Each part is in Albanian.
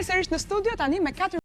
Rikthehemi sërish në studio tani me 4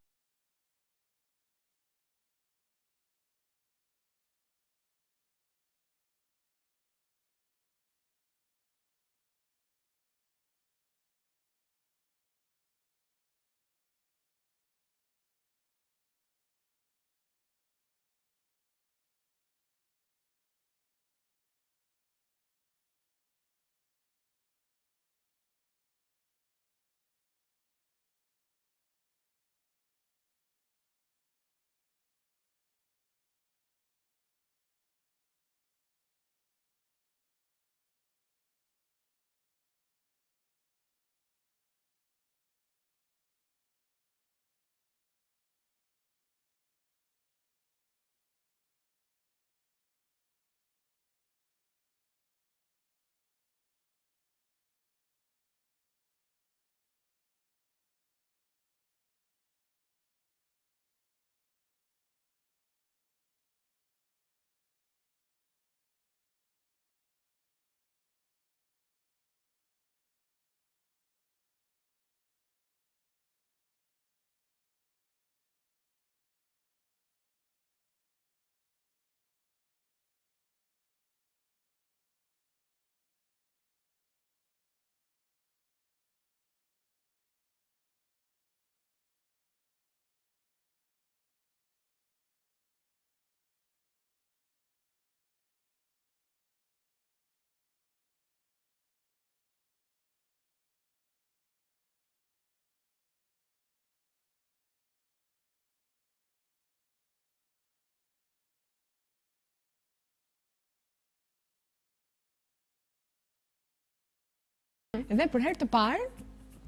Dhe për herë të parë,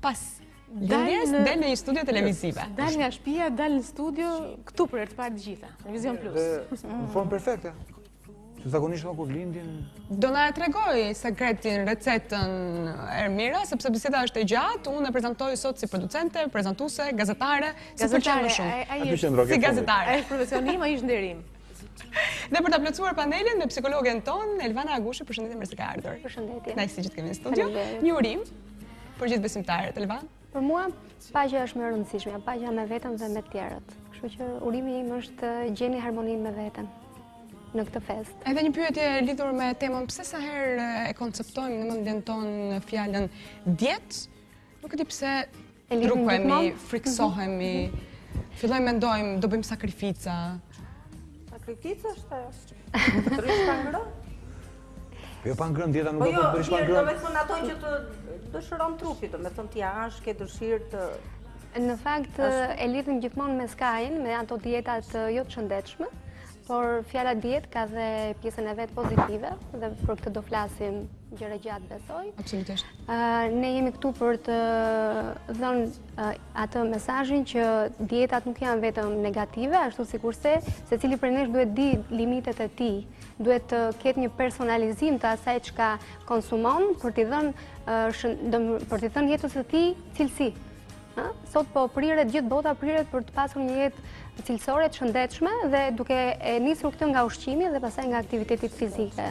pas lindjes, del në një studio televizive. Dal nga shtëpia, dal në studio, këtu për herë të parë të gjitha, në Vizion Plus. Në formë perfekte. Që zakonisht kur lindin... Do na tregoj sekretin, recetën Ermira, sepse biseda është e gjatë, unë e prezantoj sot si producente, prezantuese, gazetare, si pëlqen më shumë. Si gazetare. Ai është profesionim, ai është nderim. Dhe për ta plotësuar panelin me psikologen ton, Elvana Agushi, përshëndetje, mirë se ka ardhur. Përshëndetje. Nice që të kemi në studio. Një urim për gjithë besimtarët, Elvan. Për mua, paqja është më e rëndësishme, paqja me veten dhe me të tjerët. Kështu që urimi im është gjeni harmoninë me veten në këtë fest. Edhe një pyetje lidhur me temën, pse sa herë e konceptojmë në mendjen tonë fjalën dietë? Nuk e di pse drukohemi, friksohemi, fillojmë mendojmë do bëjmë sakrifica. Sakrifica është ajo. Të rish pa ngrënë? Po jo pa ngrënë, dieta nuk Po do jo, të bësh pa do me ngrënë. thonë ato që të dëshiron trupi, do me thonë t'ja ansh, ke dëshirë të... Në fakt, e lidhim gjithmonë me skajin, me ato dietat jo të shëndetshme, por fjala dietë ka dhe pjesën e vet pozitive, dhe për këtë do flasim gjëra gjatë, besoj. Absolutisht. Ne jemi këtu për të dhënë atë mesazhin që dietat nuk janë vetëm negative, ashtu sikurse secili prej nesh duhet di limitet e tij, duhet të ketë një personalizim të asaj çka konsumon për t'i dhënë jetës së tij cilësi. Sot po priret, gjithë bota priret për të pasur një jetë cilësore të shëndetshme dhe duke e nisur këtë nga ushqimi dhe pastaj nga aktivitetit fizike.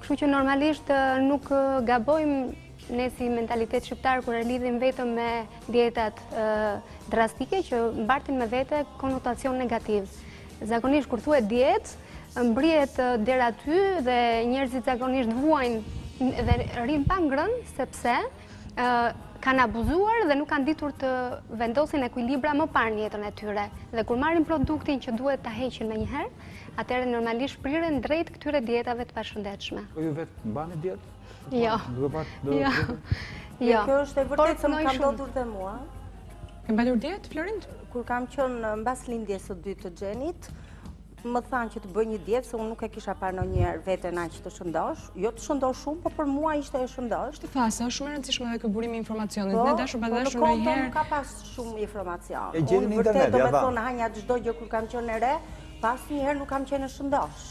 Kështu që normalisht nuk gabojmë ne si mentalitet shqiptar kur e lidhim vetëm me dietat drastike që mbartin me vete konotacion negativ. Zakonisht kur thuhet dietë, mbrihet deri aty dhe njerëzit zakonisht vuajnë dhe rrin pa ngrënë sepse kanë abuzuar dhe nuk kanë ditur të vendosin ekuilibra më parë në jetën e tyre. Dhe kur marrin produktin që duhet ta heqin menjëherë, atëherë normalisht priren drejt këtyre dietave të pashëndetshme. Po ju vetë mbani dietë? Jo. Kjo është e vërtetë se më ka ndodhur dhe mua. Ke mbalur dietë, Florind? Kur kam qenë mbas lindjes së dytë të Xhenit, më thanë që të bëj një dietë, se unë nuk e kisha parë ndonjëherë veten aq të shëndosh. Jo të shëndosh shumë, por për mua ishte e shëndosh. Të thasa, është shumë e rëndësishme edhe ky burim i informacionit. Ne dashur pa dashur ndonjëherë. ndonjëherë. Nuk ka pas shumë informacion. E gjeni në internet, do ja të dha. thonë hanja çdo gjë kur kam qenë e re, pas njëherë nuk kam qenë e shëndosh.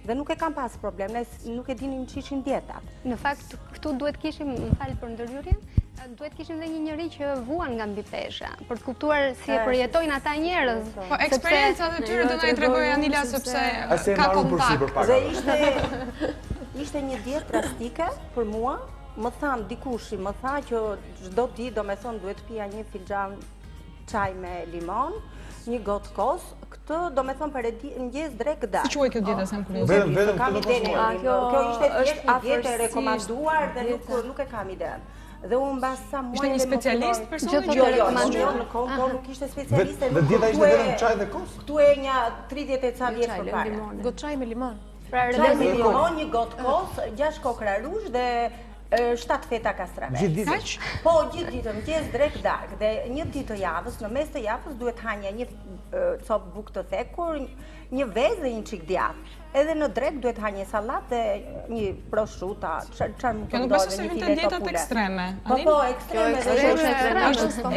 Dhe nuk e kam pas problem, ne nuk e dinim që ishin dietat. Në fakt, këtu duhet kishim, më falë për ndërhyrjen, duhet kishim dhe një njeri që vuan nga mbi pesha, për të kuptuar si e përjetojnë ata njerëz. Po eksperiencat e tyre do na i tregoj Anila sepse ka kontakt. Dhe ishte një dietë drastike për mua. Më thanë dikushi, më tha që çdo ditë do me thonë duhet pija një filxhan çaj me limon, një gotë kos, këtë do me thonë për mëngjes drek darkë. Si quaj kjo dieta, sem kuriozitet? Vetëm këtë do konsumuar. Kjo ishte thjesht një dietë e rekomanduar dhe nuk e kam iden. Dhe unë mbas sa muaj... Ishte një specialist personi? Jo, në kohë, por nuk ishte specialiste. Dhe dieta ishte vetëm çaj dhe kos? Këtu e një 30 e ca vjetë për pare. Gotë çaj me limon. Çaj me limon, një gotë kos, 6 kokra rrush dhe 7 feta kastrave. Gjithë ditën? Po, gjithë ditën, mëngjes drek darkë. Dhe një ditë të javës, në mes të javës, duhet hanja një copë bukë të thekur, një vezë dhe një çik djathë. Edhe në drek duhet hanje sallat dhe një prosciutto, çfarë më Kjo nuk besoj se vjen dietat ekstreme. Po, ekstreme.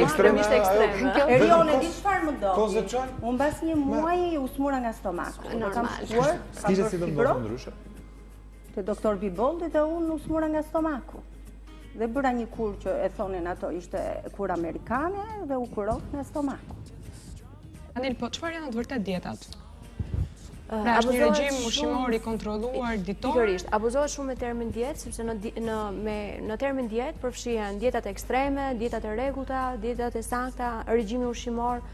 Ekstremisht ekstreme. Erione, di çfarë më do? Kozë çaj? Unë mbas një muaji u smura nga stomaku. Kam shkuar, Stilet si do të ndodhë ndryshe? te doktor Biboldi dhe unë u smura nga stomaku. Dhe bëra një kur që e thonin ato ishte kur amerikane dhe u kurot nga stomaku. Anil, po çfarë janë të vërtet dietat? Pra është një regjim ushqimor i kontrolluar ditor? Pikërisht, abuzohet shumë me termin dietë, sepse në termin dietë përfshihen dietat ekstreme, dietat e rregullta, dietat e sakta, regjimi ushqimor.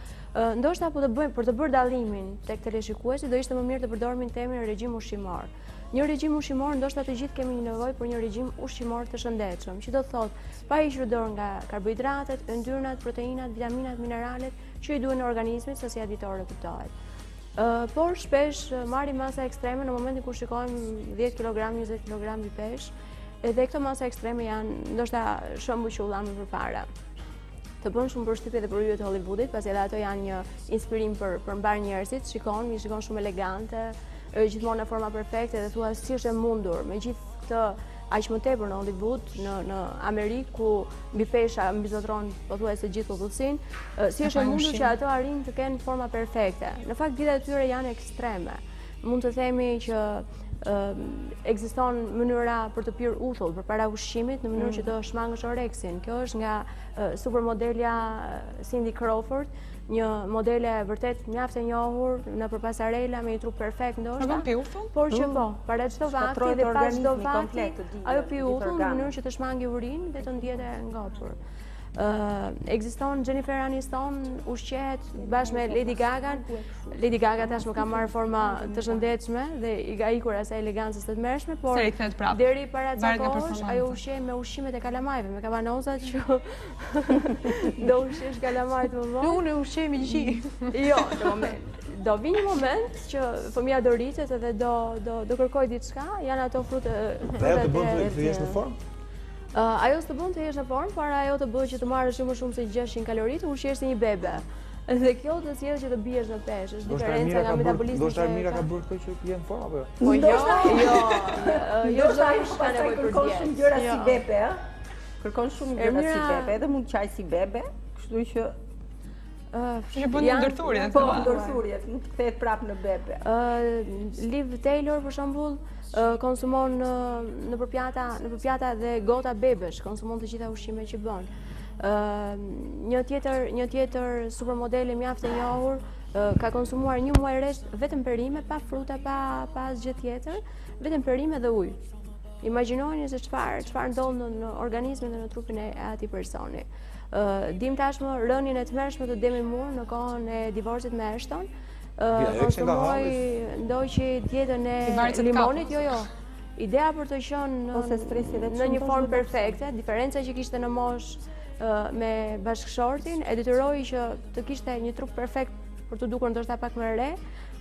Ndoshta për të bërë dallimin tek teleshikuesi do ishte më mirë të përdormin termin regjim ushqimor. Një regjim ushqimor, ndoshta të gjithë kemi një nevojë për një regjim ushqimor të shëndetshëm, që do të thotë pa hequr dorë nga karbohidratet, yndyrnat, proteinat, vitaminat, mineralet që i duhen në organizmit, sasi ditore kuptohet. Por shpesh marrim masa ekstreme në momentin kur shikojmë 10 kg, 20 kg i pesh, edhe këto masa ekstreme janë ndoshta shembull që u llamë përpara. Të bën shumë përshtypje edhe për yjet e Hollywoodit, pasi edhe ato janë një inspirim për mbar njerëzit, shikon shumë elegante, gjithmonë në forma perfekte dhe thua si është e mundur me gjithë këtë aq më tepër në Hollywood, në Amerikë ku mbi pesha mbizotron pothuajse gjithë popullsinë, si është e mundur që ato arrin të kenë forma perfekte. Në fakt dietat e tyre janë ekstreme. Mund të themi që ekziston mënyra për të pirë uthull përpara ushqimit në mënyrë që të shmangësh oreksin. Kjo është nga supermodelja Cindy Crawford, një modele vërtet mjaft e njohur nëpër pasarela me një trup perfekt ndoshta. Pi uthull? Por që po, para çdo vakti dhe pas çdo vakti, ajo pi uthull në mënyrë që të shmangi urinë dhe të ndjete ngopur. Ekziston Jennifer Aniston, ushqehet bashkë me Lady Gaga. Lady Gaga tashmë ka marrë forma të shëndetshme dhe i ka ikur asaj elegancës të tmerrshme, por deri para ca kohësh ajo ushqej me ushqimet e kalamajve, me kavanozat që do ushqesh kalamajt më vonë. Unë ushqej me gjy. Jo, në moment. Do vi një moment që fëmia do rritet edhe do kërkoj diçka, janë ato frutet Dhe të bën të jesh në formë? Ajo s'të bën të jesh në formë, por ajo të bëjë që të marrësh më shumë se 600 kalori, të ushqesh si një bebe. Dhe kjo të sjellë që të biesh në peshë, është diferenca nga metabolizmi. Do të Armira ka bërë këtë që je në formë apo jo? Po jo çdo kush ka nevojë për kërkon shumë gjëra si bebe, ë? Kërkon shumë gjëra si Ermira- bebe, edhe mund qaj si bebe, kështu që Që bën ndërthurje. po ndërthurjet, nuk të kthehet prapë në bebe. Liv Taylor për shembull konsumon nëpër pjata dhe gota bebesh, konsumon të gjitha ushqimet që bën. Një tjetër supermodele mjaft e njohur ka konsumuar një muaj rresht vetëm perime, pa fruta, pa asgjë tjetër, vetëm perime dhe ujë. Imagjinojeni se çfarë ndodh në organizmin dhe në trupin e atij personi. Dim tashmë rënien e tmerrshme të Demi Moore në kohën e divorcit me Ashton. Konsumoi ndoqi dietën e limonit, jo. Ideja për të qenë në një formë perfekte, diferenca që kishte në moshë me bashkëshortin e detyroi që të kishte një trup perfekt për të dukur ndoshta pak më re,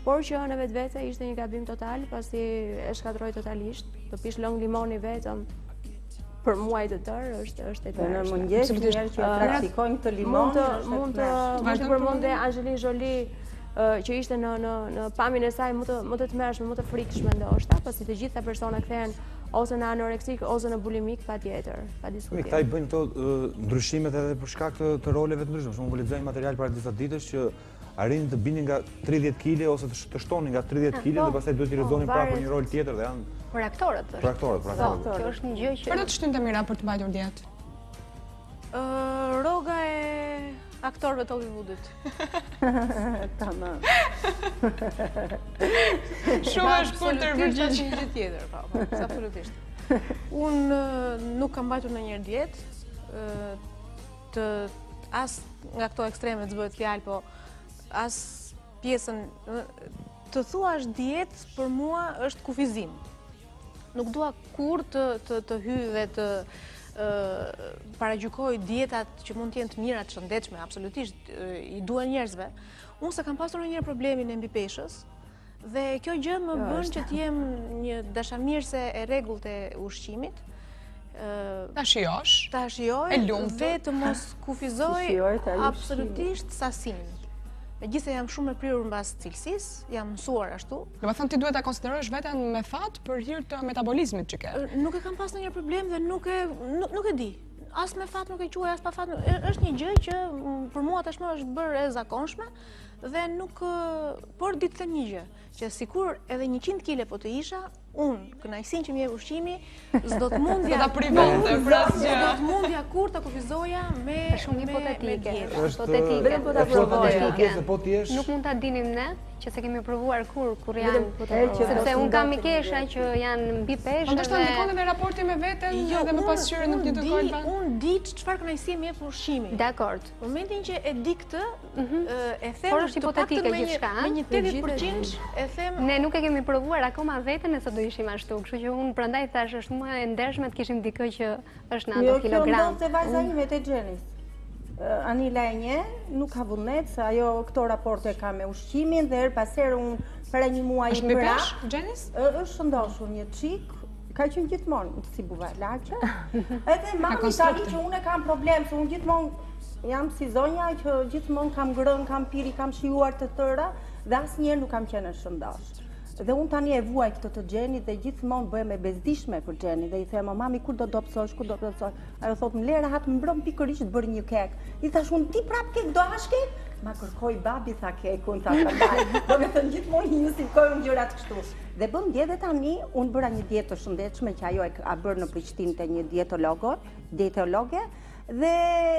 por që në vetvete ishte një gabim total, pasi e shkatroi totalisht. Të pish lëng limoni vetëm për muaj të tërë është e tërë. Në mëngjes njerëz që praktikojnë këtë limon, mund të përmendë Angelina Jolie që ishte në pamjen e saj më të tmerrshme, më të frikshme ndoshta, pasi të gjitha persona kthehen ose në anoreksik ose në bulimik patjetër, pa diskutim. Këta i bëjnë këto ndryshimet edhe për shkak të roleve të ndryshme. Shumë lexojmë material para disa ditësh që arrin të binin nga 30 kg ose të shtonin nga 30 kg dhe pastaj duhet t'i rrezonin prapë për një rol tjetër dhe janë Për aktorët është. për aktorët. Kjo është një gjë që... Për do të shtynte mira për të mbajtur dietë? Rroga e aktorëve të Hollywoodit. Tamam. Shumë e shkurtër përgjigje. Një gjë tjetër, po, absolutisht. Unë nuk kam mbajtur ndonjëherë dietë, të as nga këto ekstreme të bëhet fjalë, po as pjesën të thuash dietë për mua është kufizim. Nuk dua kur të hyj dhe të paragjykoj dietat që mund të jenë të mira, të shëndetshme, absolutisht i duan njerëzve. Unë se kam pasur ndonjëherë problemin e mbipeshës dhe kjo gjë më bën që të jem një dashamirëse e rregullt e ushqimit. Ta shijosh, Dhe të mos kufizoj absolutisht sasinë. Megjithëse jam shumë e prirur mbas cilësisë, jam mësuar ashtu. Do të thënë ti duhet ta konsiderosh veten me fat për hir të metabolizmit që ke. Nuk e kam pas ndonjë problem dhe nuk e di. As me fat nuk e quaj, as pa fat. Është një gjë që për mua tashmë është bërë e zakonshme dhe nuk, por ditë them një gjë, që sikur edhe 100 kg po të isha, unë, kënaqësinë që më jep ushqimi, s'do të mundja kur ta kufizoja me shumë hipotetike. Hipotetike. Nuk mund ta dinim ne, që se kemi provuar kur janë, sepse unë kam mikesha që janë mbi peshë. Ndoshta ndikon edhe raporti me veten dhe me pasqyrën në një kohë. Unë di çfarë kënaqësie më jep ushqimi. Dakor. Momentin që e di këtë, e them por është hipotetike gjithçka, me një 80% e them. Ne nuk e kemi provuar akoma veten e sa do ishim ashtu, kështu që unë prandaj thash është më e ndershme të kishim dikë që është në ato kilogram. Jo, kjo ndodh te vajza ime te Xhenis. Anila e nje, nuk ka vullnet, se ajo këto raporte ka me ushqimin dhe her pas here unë para një muaj i bëra. Xhenis? Është shëndoshur një çik, ka qenë gjithmonë si buvalaçe. Edhe mami tani që unë kam problem, se unë gjithmonë jam si zonja që gjithmonë kam ngrënë, kam piri, kam shijuar të tëra dhe asnjëherë nuk kam qenë shëndosh. Dhe unë tani e vuaj këtë të Xhenit dhe gjithmonë bëhem e bezdishme për Xhenit dhe i them, mami, kur do dobësosh, kur do dobësosh? Ajo thot, më lera hatë më mbrëm pikërisht të bërë një kek. I thash unë, ti prap kek, do hash kek? Ma kërkoj babi, tha kekun, tha shëndaj. Do me thënë gjithmonë një justifikojnë gjërat kështu. Dhe bëm djetë dhe tani, unë bëra një dietë të shëndetshme që ajo e ka bërë në Prishtinë te një dietologe, dhe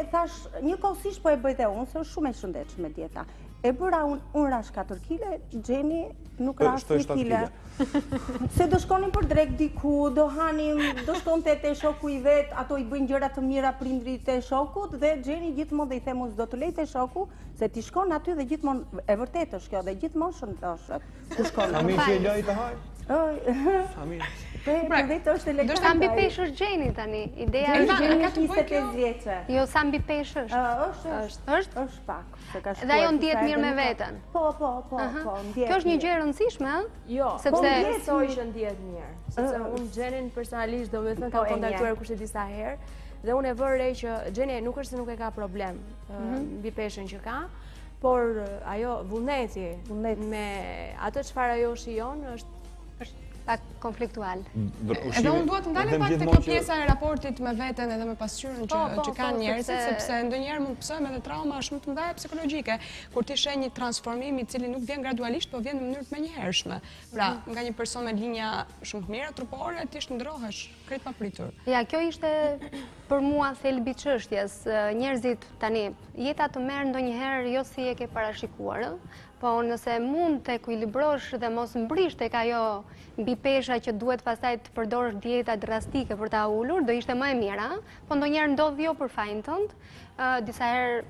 thash, një kohësisht po e bëj dhe unë, se është shumë e shëndetshme dieta. E bëra unë rash 4 kg, Xheni nuk rash 3 kg. Se do shkonim për drek diku, do hanim, do shkonte te shoku i vet, ato i bëjnë gjëra të mira prindrit e shokut dhe Xheni gjithmonë dhe i them unë s'do të lej te shoku, se ti shkon aty dhe gjithmonë e vërtetë është kjo dhe gjithmonë shëndoshet. Ku shkon? Sami që e loj të haj? Sami. Për vetë është elegante. Sa mbi peshë është Xheni tani? Ideja është Xheni ka 25 vjeçë. Jo, sa mbi peshë është? Është pak. Dhe ajo ndihet mirë me veten. Po, ndihet. Kjo është një gjë e rëndësishme, ëh? Jo, sepse besoj që ndihet mirë. Sepse unë Xhenin personalisht domethënë kam kontaktuar kushte disa herë dhe unë e vë re që Xheni nuk është se nuk e ka problem mbi peshën që ka, por ajo vullneti me atë çfarë ajo shijon është pak konfliktual. Edhe unë duhet të ndalem pak te kjo pjesa e raportit me veten edhe me pasqyrën që kanë njerëzit, sepse ndonjëherë mund të pësojmë edhe trauma shumë të mëdha psikologjike, kur ti sheh një transformim i cili nuk vjen gradualisht, po vjen në mënyrë të menjëhershme. Pra, nga një person me linja shumë të mira trupore, ti ndrohesh krejt papritur. Ja, kjo ishte për mua thelbi i çështjes. Njerëzit tani, jeta të merr ndonjëherë jo si e ke parashikuar, po nëse mund të ekuilibrosh dhe mos mbrish tek ajo mbi pesha që duhet pastaj të përdorësh dieta drastike për ta ulur, do ishte më e mira, po ndonjëherë ndodh jo për fajin tënd. Disa herë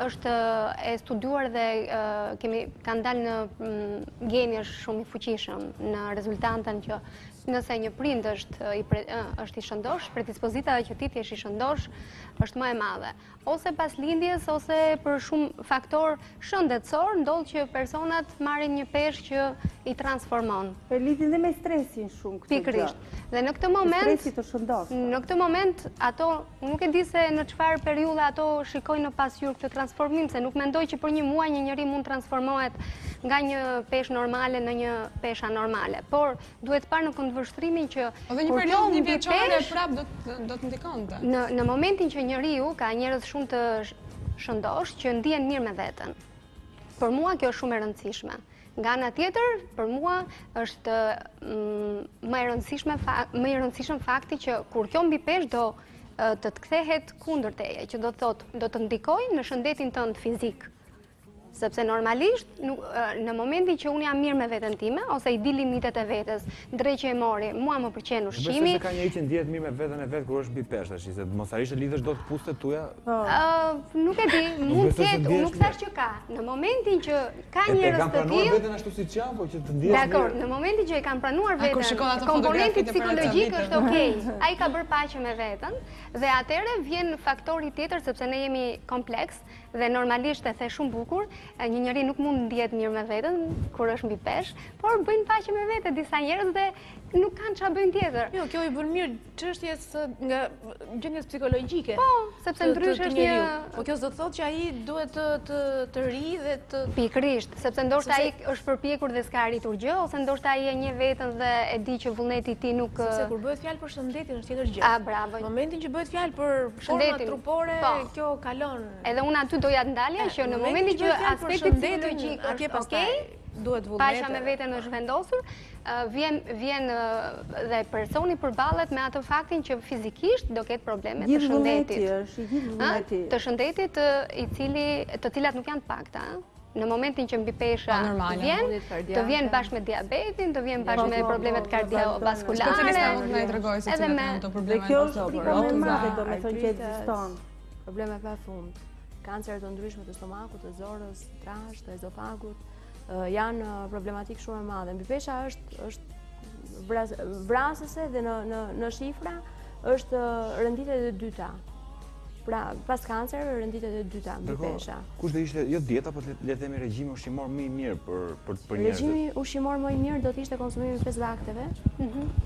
është e studiuar dhe kanë dalë në geni shumë i fuqishëm në rezultantën që nëse një prind është i shëndosh, predispozita që ti t'jesh i shëndosh është më e madhe. Ose pas lindjes, ose për shumë faktor shëndetësor, ndodh që personat marrin një peshë që i transformon. E lidhin dhe me stresin shumë këtë gjë. Pikërisht. Dhe në këtë moment, stresi të shëndosh. Në këtë moment, ato, nuk e di se në çfarë periudhe ato shikojnë në pasqyrë këtë transformim, se nuk mendoj që për një muaj një njeri mund transformohet nga një peshë normale në një peshë anormale. Por duhet parë në këndvështrimin që edhe një periudhë një vjeçare prap do të ndikonte. Në momentin që njeriu ka njerëz shumë të shëndosh që ndihen mirë me veten. Për mua kjo është shumë e rëndësishme. Nga ana tjetër, për mua është më i rëndësishëm fakti që kur kjo mbi peshë do të kthehet kundër teje, që do të thotë do të ndikojë në shëndetin tënd fizik. Sepse normalisht, në momentin që unë jam mirë me veten time, ose i di limitet e vetes, ndrej që e mori, mua më pëlqen ushqimi. Besoj se ka njëri që ndjehet mirë me veten e vet kur është mbi peshë, tash, se mos harish të lidhesh dot pustet tuaja. Nuk e di, mund të jetë, unë nuk thash që ka. Në momentin që ka njerëz të tillë, pranuar veten ashtu siç janë, po që të ndihesh mirë. Dakor, në momentin që e kanë pranuar veten, komponenti psikologjik është okay. Ai ka bërë paqe me veten dhe atëherë vjen faktori tjetër sepse ne jemi kompleks dhe normalisht e the shumë bukur, një njeri nuk mund ndihet mirë me veten kur është mbi peshë, por bëjnë paqe me veten disa njerëz dhe nuk kanë çfarë bëjnë tjetër. Jo, kjo i bën mirë çështjes nga gjendjes psikologjike. Po, sepse ndryshe është një. Po kjo s'do të thotë që ai duhet të ri dhe të pikërisht, sepse ndoshta ai është përpjekur dhe s'ka arritur gjë, ose ndoshta ai e njeh veten dhe e di që vullneti i tij nuk. Sepse kur bëhet fjalë për shëndetin është tjetër gjë. Ah, bravo. Në momentin që bëhet fjalë për forma trupore, kjo kalon. Edhe unë aty doja të ndalja që në momentin që aspekti psikologjik atje është okay, duhet vullnet. Paqja me veten është vendosur, vjen dhe personi përballet me atë faktin që fizikisht do ketë probleme të shëndetit. Të shëndetit të cilat nuk janë të pakta. Në momentin që mbi pesha vjen, të vjen bashkë me diabetin, të vjen bashkë me problemet kardiovaskulare. Edhe me ato probleme. Dhe kjo është frika më e madhe, do me thonë që ekziston. Probleme pa fund. Kancer të ndryshme të stomakut, të zorës, të trash, të ezofagut, janë problematikë shumë e madhe. Mbi pesha është vrasëse dhe në shifra është rënditet e dyta. Pra, pas kancer, rënditet e dyta mbi pesha. Kush do ishte, jo dieta, po le të themi regjimi ushqimor më i mirë për njerëzit? Regjimi ushqimor më i mirë do të ishte konsumimi i pesëlakteve,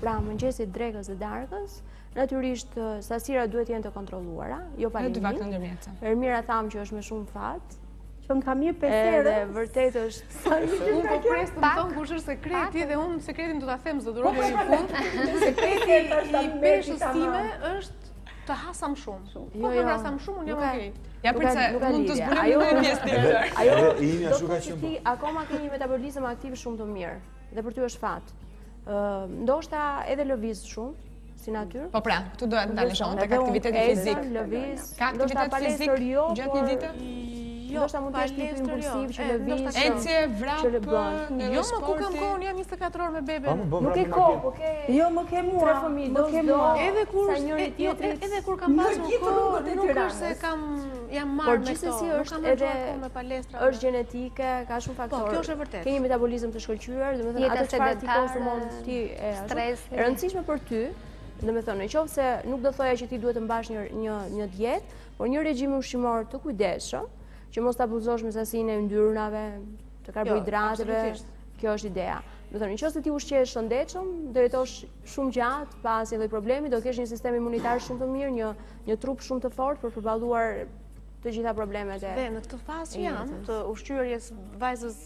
pra mëngjesit, drekës dhe darkës. Natyrisht, sasirat duhet jenë të kontrolluara, jo pa limit. Ermira thamë që është me shumë fat. Që më ka mirë 5 herë. Edhe vërtet është. Unë po pres të më thonë kush është sekreti dhe unë sekretin do ta them zë dëroj deri në fund. Sekreti i peshës time është të hasam shumë. Po të hasam shumë, unë jam okay. Ja përse mund të zbulojmë në pjesë tjetër. Ajo do të thotë që ti akoma ke një metabolizëm aktiv shumë të mirë dhe për ty është fat. Ndoshta edhe lëviz shumë si natyrë. Po pra, këtu doja të ndalesh tek aktiviteti fizik. Ka aktivitet fizik gjatë një dite? Ndoshta mund të jesh tipi impulsiv që lëviz. Ecje, vrap, jo më ku kam kohë, jam 24 orë me beben. Nuk ke kohë, po ke. Jo, më ke mua. 3 fëmijë, do ke mua. Edhe kur kam pasur kohë, nuk është se jam marrë me to. Por gjithsesi është edhe është gjenetike, ka shumë faktorë. Po, kjo është e vërtetë. Ke një metabolizëm të shkëlqyer, domethënë atë çfarë ti konsumon ti stres. E rëndësishme për ty, domethënë nëse nuk do thoja që ti duhet të mbash një dietë, por një regjim ushqimor të kujdesshëm, që mos të abuzosh me sasinë e yndyrnave, të karbohidrateve, kjo është ideja. Do thënë, nëse ti ushqesh shëndetshëm, do jetosh shumë gjatë, pa asnjë lloj problemi, do kesh një sistem imunitar shumë të mirë, një trup shumë të fortë për përballuar të gjitha problemet e. Dhe në këtë fazë që jam të ushqyerjes vajzës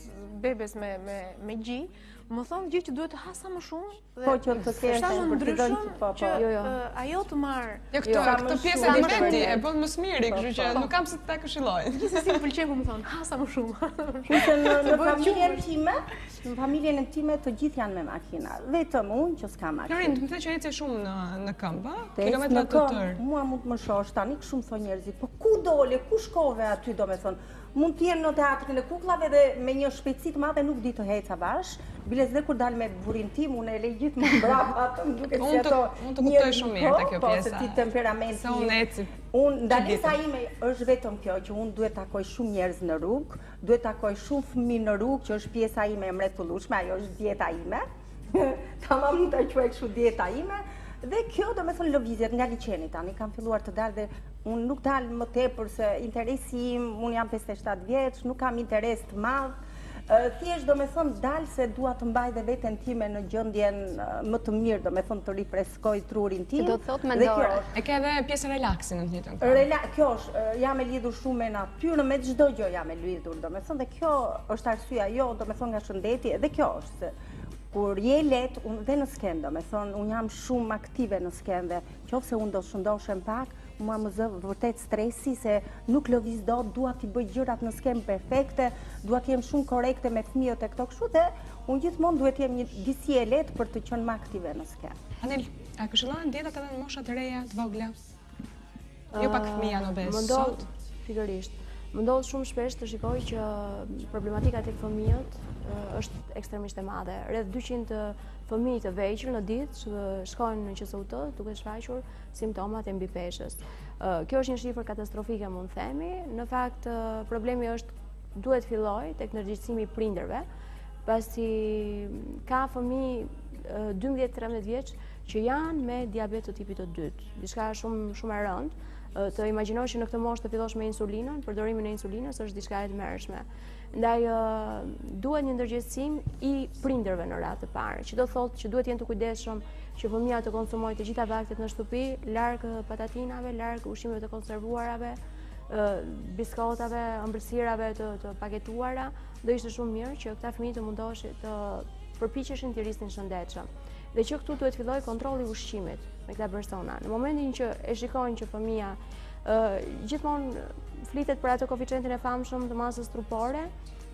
bebes me gji, më thonë gjithë që duhet të hasa më shumë. Po që të kesh sa më ndryshëm që ajo të marrë. Jo këtë pjesë e dietetit e bën më smiri, kështu që nuk kam se të ta këshilloj. Gjithsesi më pëlqen kur më thonë hasa më shumë. Në familjen e time të gjithë janë me makina, vetëm unë që s'kam makinë. Florin, më the që ecë shumë në këmbë, kilometra të tërë. Mua mund të më shosh tani shumë thonë njerëzit, po ku dole, ku shkove aty, domethënë, mund të jem në teatrin e kukullave dhe me një shpejtësi të madhe nuk di të heca bash. Biles dhe kur dal me burin tim, unë e lej gjithmonë brapa atë, më duket si ato. Unë të kuptoj shumë mirë te kjo pjesa. Po, se ti temperamenti. Se unë eci. Unë ndalesa ime është vetëm kjo që unë duhet takoj shumë njerëz në rrugë, duhet takoj shumë fëmijë në rrugë, që është pjesa ime e mrekullueshme, ajo është dieta ime. Tamam mund ta quaj kështu dieta ime. Dhe kjo do me thënë lëvizjet nga liçeni tani, kam filluar të dalë dhe unë nuk dalë më tepër se interesi im, unë jam 57 vjeç, nuk kam interes të madh. Thjesht do me thënë dalë se dua të mbaj dhe veten time në gjendjen më të mirë, do me thënë të rifreskoj trurin tim. Do të thotë mendore. E ke edhe pjesën relaksin në të njëjtën kohë. Kjo është, jam e lidhur shumë me natyrën, me çdo gjë jam e lidhur, do me thënë, dhe kjo është arsyeja jo, do me thënë nga shëndeti, dhe kjo është. Kur je let, unë dhe në sken, do me thonë, unë jam shumë aktive në sken dhe qofse unë do shëndoshem pak, mua më zë vërtet stresi se nuk lëviz do, dua t'i bëj gjërat në sken perfekte, dua t'jem shumë korekte me fëmijët e këto kështu dhe unë gjithmonë duhet jem një disi e letë për të qenë më aktive në sken. Anel, a këshillohen dietat edhe në mosha të reja, të vogla? Jo pak fëmija në obez, sot? Pikërisht. Më ndodh shumë shpesh të shikoj që problematika tek fëmijët është ekstremisht e madhe. Rreth 200 fëmijë të vegjël në ditë që shkojnë në QSUT duke shfaqur simptomat e mbipeshës. Kjo është një shifër katastrofike, mund të themi. Në fakt, problemi duhet filloj tek ndërgjegjësimi i prindërve, pasi ka fëmijë 12-13 vjeç që janë me diabet të tipit të dytë. Diçka shumë e rëndë. Të imagjinosh që në këtë moshë të fillosh me insulinën, përdorimin e insulinës është diçka e tmerrshme. Ndaj duhet një ndërgjegjësim i prindërve në radhë të parë, që do thotë që duhet jenë të kujdesshëm që fëmia të konsumojë të gjitha vaktet në shtëpi, larg patatinave, larg ushqimeve të konservuarave, biskotave, ëmbëlsirave të paketuara. Do ishte shumë mirë që këta fëmijë të mundoheshin të përpiqeshin të rrisnin shëndetshëm. Dhe që këtu duhet filloj kontrolli i ushqimit me këta persona. Në momentin që e shikojnë që fëmia gjithmonë flitet për atë koeficientin e famshëm të masës trupore,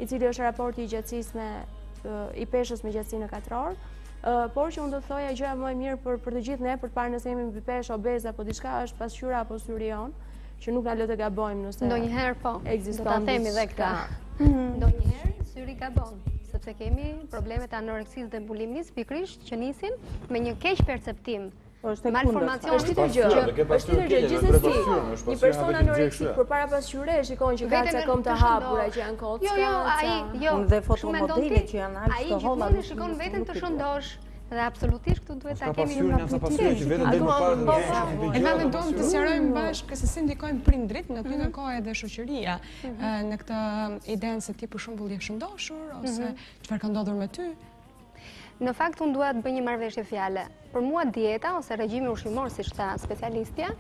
i cili është raporti i gjatësisë i peshës me gjatësinë në katror, por që unë do të thoja gjëja më e mirë për të gjithë ne, për të parë nëse jemi mbi peshë, obez apo diçka, është pasqyra apo syri jon, që nuk na lë të gabojmë nëse ndonjëherë po. ekziston. Do ta themi edhe këtë. Ndonjëherë syri gabon, sepse kemi problemet e anoreksisë dhe bulimisë pikërisht që nisin me një keq perceptim. Malformacion Është tjetër gjë. Është tjetër gjë. Gjithsesi, një person anoreksik përpara pasqyre e shikon që ka cakëm të hapura që janë kocka. Jo, dhe fotomodelit që janë aq të holla. Ai shikon veten të shëndosh. Dhe absolutisht këtu duhet ta kemi një rapportim. E mendojmë të sqarojmë bashkë se si ndikojnë prindrit, në të njëjtën kohë edhe shoqëria në këtë idenë se ti për shembull je shëndoshur ose çfarë ka ndodhur me ty. Në fakt, unë duhet të bëj një marrëveshje fjale. Për mua dieta ose regjimi ushqimor, siç tha specialistja,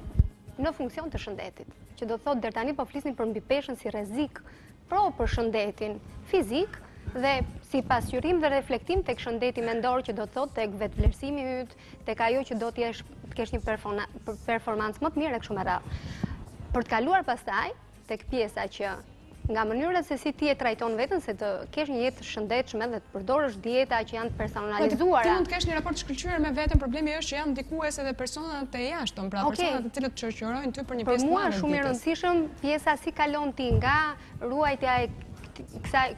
në funksion të shëndetit. Që do thotë deri tani po flisnin për mbipeshën si rrezik për shëndetin fizik dhe si pasqyrim dhe reflektim tek shëndeti mendor, që do thotë tek vetvlerësimi yt, tek ajo që do të kesh një performancë më të mirë e kështu me radhë. Për të kaluar pastaj tek pjesa që nga mënyra se si ti e trajton veten, se të kesh një jetë të shëndetshme dhe të përdorësh dieta që janë të personalizuara. Ti mund të kesh një raport të shkëlqyer me veten, problemi është që janë ndikuese edhe personat e jashtëm, pra personat të cilët shoqërojnë ty për një pjesë të madhe. Për mua shumë e rëndësishëm pjesa si kalon ti nga ruajtja e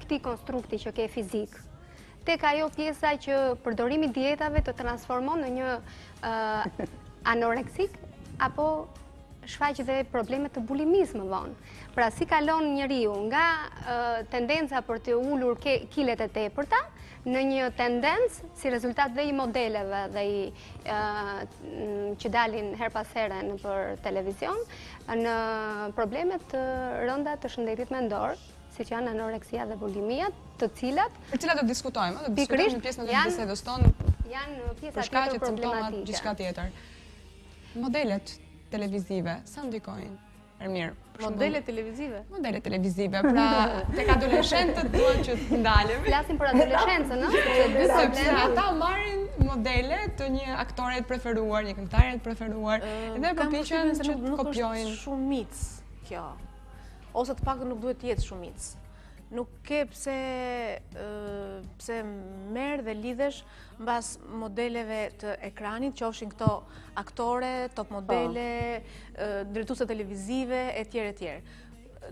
këtij konstrukti që ke fizik, tek ajo pjesa që përdorimi i dietave të transformon në një anoreksik apo shfaq dhe probleme të bulimisë më vonë. Pra si kalon njeriu nga tendenca për të ulur kilet e tepërta në një tendencë si rezultat dhe i modeleve dhe që dalin her pas here nëpër televizion në problemet të rënda të shëndetit mendor, siç janë anoreksia dhe bulimia, të cilat për cilat do diskutojmë, do diskutojmë në pjesën e bisedës tonë. Janë pjesa tjetër problematike. Diçka tjetër. Modelet televizive, sa ndikojnë? Mirë. Modelet televizive? Modelet televizive, pra tek adoleshentët duan që të ndalemi. Flasim për adoleshencën, ëh? Sepse ata marrin modele të një aktore të preferuar, një këngëtare të preferuar, dhe përpiqen që të kopjojnë. Nuk është shumicë kjo. Ose të paktën nuk duhet të jetë shumicë. Nuk ke pse merr dhe lidhesh mbas modeleve të ekranit, qofshin këto aktore, top modele, drejtuese televizive, etj.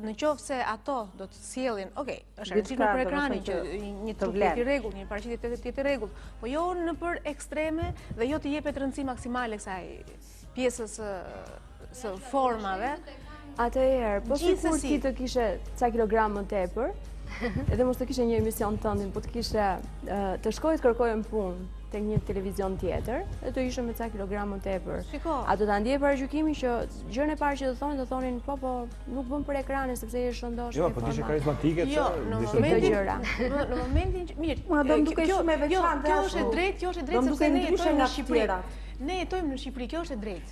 Në qoftë se ato do të sjellin, është arritje për ekranin që një trup i rregullt, një paraqitje të rregullt, po jo nëpër ekstreme dhe jo të jepet rëndësi maksimale kësaj pjesës së formave. Atëherë, po sikur ti të kishe ca kilogram më tepër, edhe mos të kishe një emision tëndin, po të kishe të shkoj të kërkojnë punë tek një televizion tjetër, dhe të ishe me ca kilogram më tepër. A do ta ndjej paragjykimi që gjën e parë që do thonin, po nuk bën për ekranin sepse je shëndosh. Jo, po ishe karizmatike. Jo, në momentin që mirë, kjo është e drejtë sepse ne jetojmë në Shqipëri. Ne jetojmë në Shqipëri, kjo është e drejtë.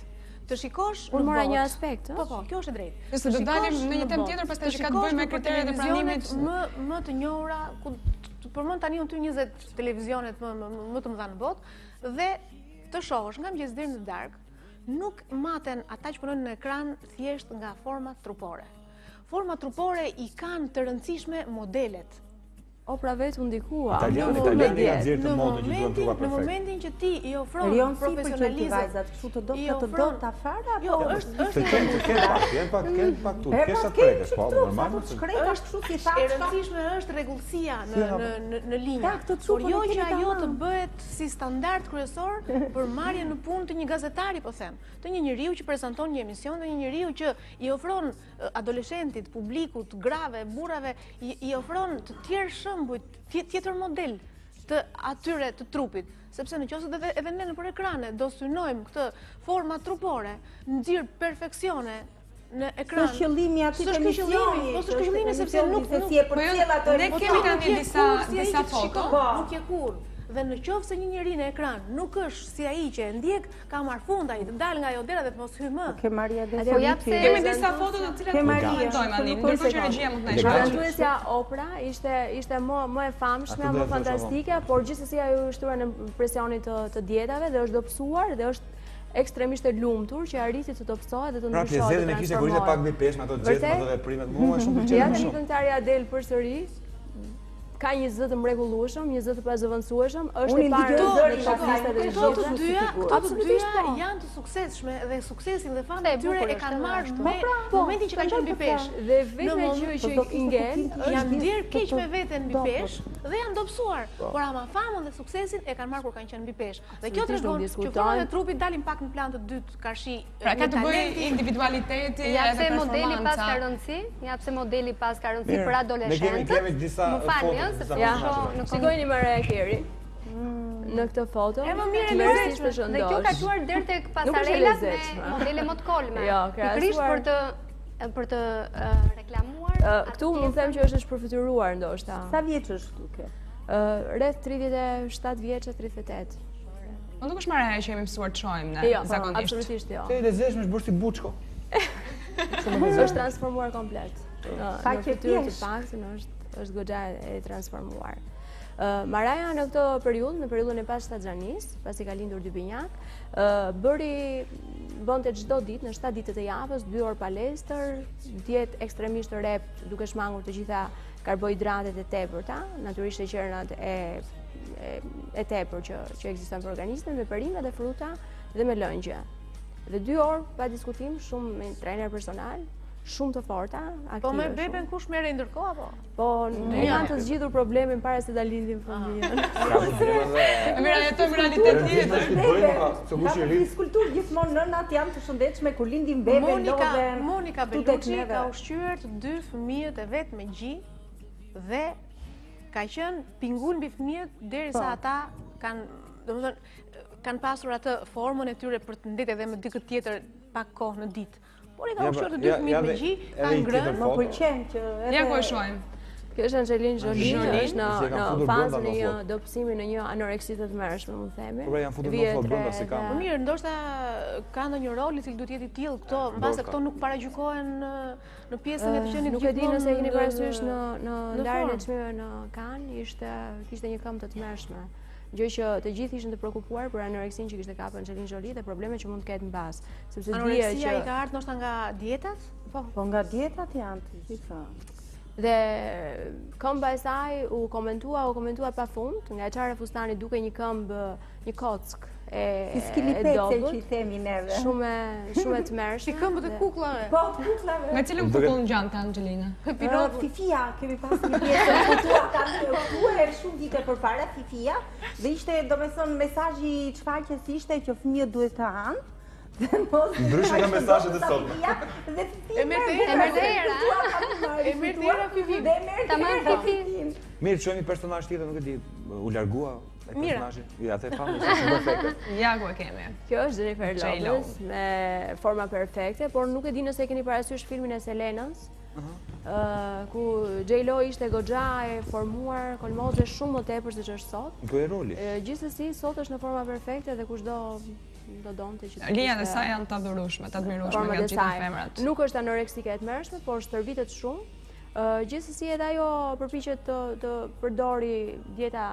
Të shikosh në mora një aspekt, po, kjo është e drejtë. Nëse do dalim në një temë tjetër, pastaj që ka të bëjë me kriteret e pranimit më të njohura, përmend tani unë ty 20 televizionet më të mëdha në botë, dhe të shohësh nga mëngjes deri në darkë, nuk maten ata që punojnë në ekran thjesht nga forma trupore. Forma trupore i kanë të rëndësishme modelet. Opra vetë u ndikua. Italiani ka nxjerrë të modën që duan trupa Në perfekt. momentin që ti i ofron profesionalizëm, vajzat, kështu të dota fare apo? Jo, është Të kenë pak tu, kesha prekës, po normal. Shkreta kështu si e thash. rëndësishme është rregullësia në linja. Por jo që ajo të bëhet si standard kryesor për marrjen në punë të një gazetari, po them, të një njeriu që prezanton një emision, të një njeriu që i ofron adoleshentit, publikut, grave, burrave, i ofron të tjerë shembuj, tjetër model të atyre të trupit. Sepse në qoftë se edhe ne nëpër ekrane do synojmë këtë forma trupore, nxirr perfeksione në ekran. Është qëllimi aty të emisioni. Po s'është qëllimi sepse nuk si e përcjell ato. Ne kemi tani disa foto. Nuk je kurrë. Dhe në qoftë se një njeri në ekran nuk është si ai që e ndjek, ka marr fund ai të dal nga ajo dera dhe mos hy më. Ke Maria dhe Kemi disa foto të cilat nuk komentojmë anin, ndërkohë që regjia mund të na shkruajë. Prezantuesja Opra ishte më e famshme, më fantastike, por gjithsesi ajo u shtuar në presionin të dietave dhe është dobësuar dhe është ekstremisht e lumtur që arriti të dobësohet dhe të ndryshohet. Pra pjesën e kishte kur ishte pak mbi peshë me ato gjesta, ato veprimet, mua shumë pëlqen. Ja tani këngëtari Adel përsëri ka një zë të mrekullueshëm, një zë të pazëvendësueshëm, është e parë në listat e Këto të gjitha. dyja janë të suksesshme dhe suksesin dhe fatin e tyre e kanë marrë me momentin që kanë qenë mbi peshë. Dhe vetëm gjë që i ngel janë ndier keq me veten mbi peshë dhe janë dobësuar, por ama famën dhe suksesin e kanë marrë kur kanë qenë mbi peshë. Dhe kjo tregon që format e trupit dalin pak në plan të dytë karshi. Pra ka të bëjë individualiteti edhe performanca. Ja pse modeli pas ka rëndësi për adoleshentët. Kemi disa foto. Shikojeni Maria Keri në këtë foto. E më mirë e lezetshme. Dhe kjo ka quar deri tek pasarelat me modele më të kolme. Jo, pikërisht për të reklamuar. Këtu mund të them që është përfituar ndoshta. Sa vjeç është kjo? Rreth 37 vjeçë, 38. Po nuk është marrë që jemi mësuar të shohim ne zakonisht. Absolutisht jo. Kjo i lezetshme është bërë si buçko. Është transformuar komplet. Ka që të paktën është goxha e transformuar. Maraja në këtë periudhë, në periudhën e pas staxhanis, pasi ka lindur dy binjak, bënte çdo ditë në 7 ditët e javës 2 orë palestër, dietë ekstremisht rrept, duke shmangur të gjitha karbohidratet e tepërta, natyrisht sheqernat e tepër që ekzistojnë për organizmin, me perimet dhe fruta dhe me lëngje. Dhe 2 orë pa diskutim, shumë me trajner personal, shumë të forta, aktive. Po me beben kush merre ndërkohë apo? Po, ne kanë të zgjidhur problemin para se ta lindin fëmijën. E mirë, jetojmë realitet tjetër. Ka fiskultur gjithmonë nënat janë të shëndetshme kur lindin bebe lodhen. Monika Bellucci ka ushqyer të 2 fëmijët e vet me gjë dhe ka qenë pingun mbi fëmijët derisa ata kanë pasur atë formën e tyre për të ndetë edhe me dikë tjetër pak kohë në ditë. Por i ka ushqyer të 2 fëmijët me gjë, kanë ngrënë. Më pëlqen që Ja ku e shohim. Kjo është Angelina Jolie, është në fazën e një dobësimi në një anoreksi të tmerrshme, mund të themi. Po janë futur në fond brenda si kanë. Po mirë, ndoshta ka ndonjë rol i cili duhet jetë i tillë këto, mbase këto nuk paragjykohen në pjesën e të qenit. Nuk e di nëse e keni parasysh në ndarjen e çmimeve në Cannes, kishte një këmbë të tmerrshme. Gjë që të gjithë ishin të shqetësuar për anoreksin që kishte kapur Angelina Jolie dhe problemet që mund të ketë mbas, sepse dije që i ka ardhur ndoshta nga dietat? Po nga dietat janë të gjitha. Dhe këmba e saj u komentua pafund, nga çara fustani duke një këmbë, një kock fiskilitete që i themi neve. Shumë e tmerrshme. Si këmbët e kukullave. Po, kukullave. Me cilën kukull ngjante Angelina? Fifia, kemi pas një pjesë të kutuar kanë shumë vite përpara Fifia dhe ishte domethënë mesazhi i çfaqjes ishte që fëmijët duhet të hanë. Ndryshe nga mesazhet e sotme. Dhe e merr dhera Fifi. Ta marr Fifi. Mirë, çojmë personazh tjetër, nuk e di, u largua personazhi. Ja, atë famë shumë perfekte. Ja ku e kemi. Kjo është Jennifer Lopez me forma perfekte, por nuk e di nëse e keni parasysh filmin e Selenës. Ku J-Lo ishte goxha e formuar, kolmoze shumë më tepër se ç'është sot. Ky roli. Gjithsesi sot është në forma perfekte dhe kushdo do donte që të Lia dhe sa janë të adhurueshme, të admirueshme nga gjithë femrat. Nuk është anoreksike e tmerrshme, por stërvitet shumë. Gjithsesi edhe ajo përpiqet të përdori dieta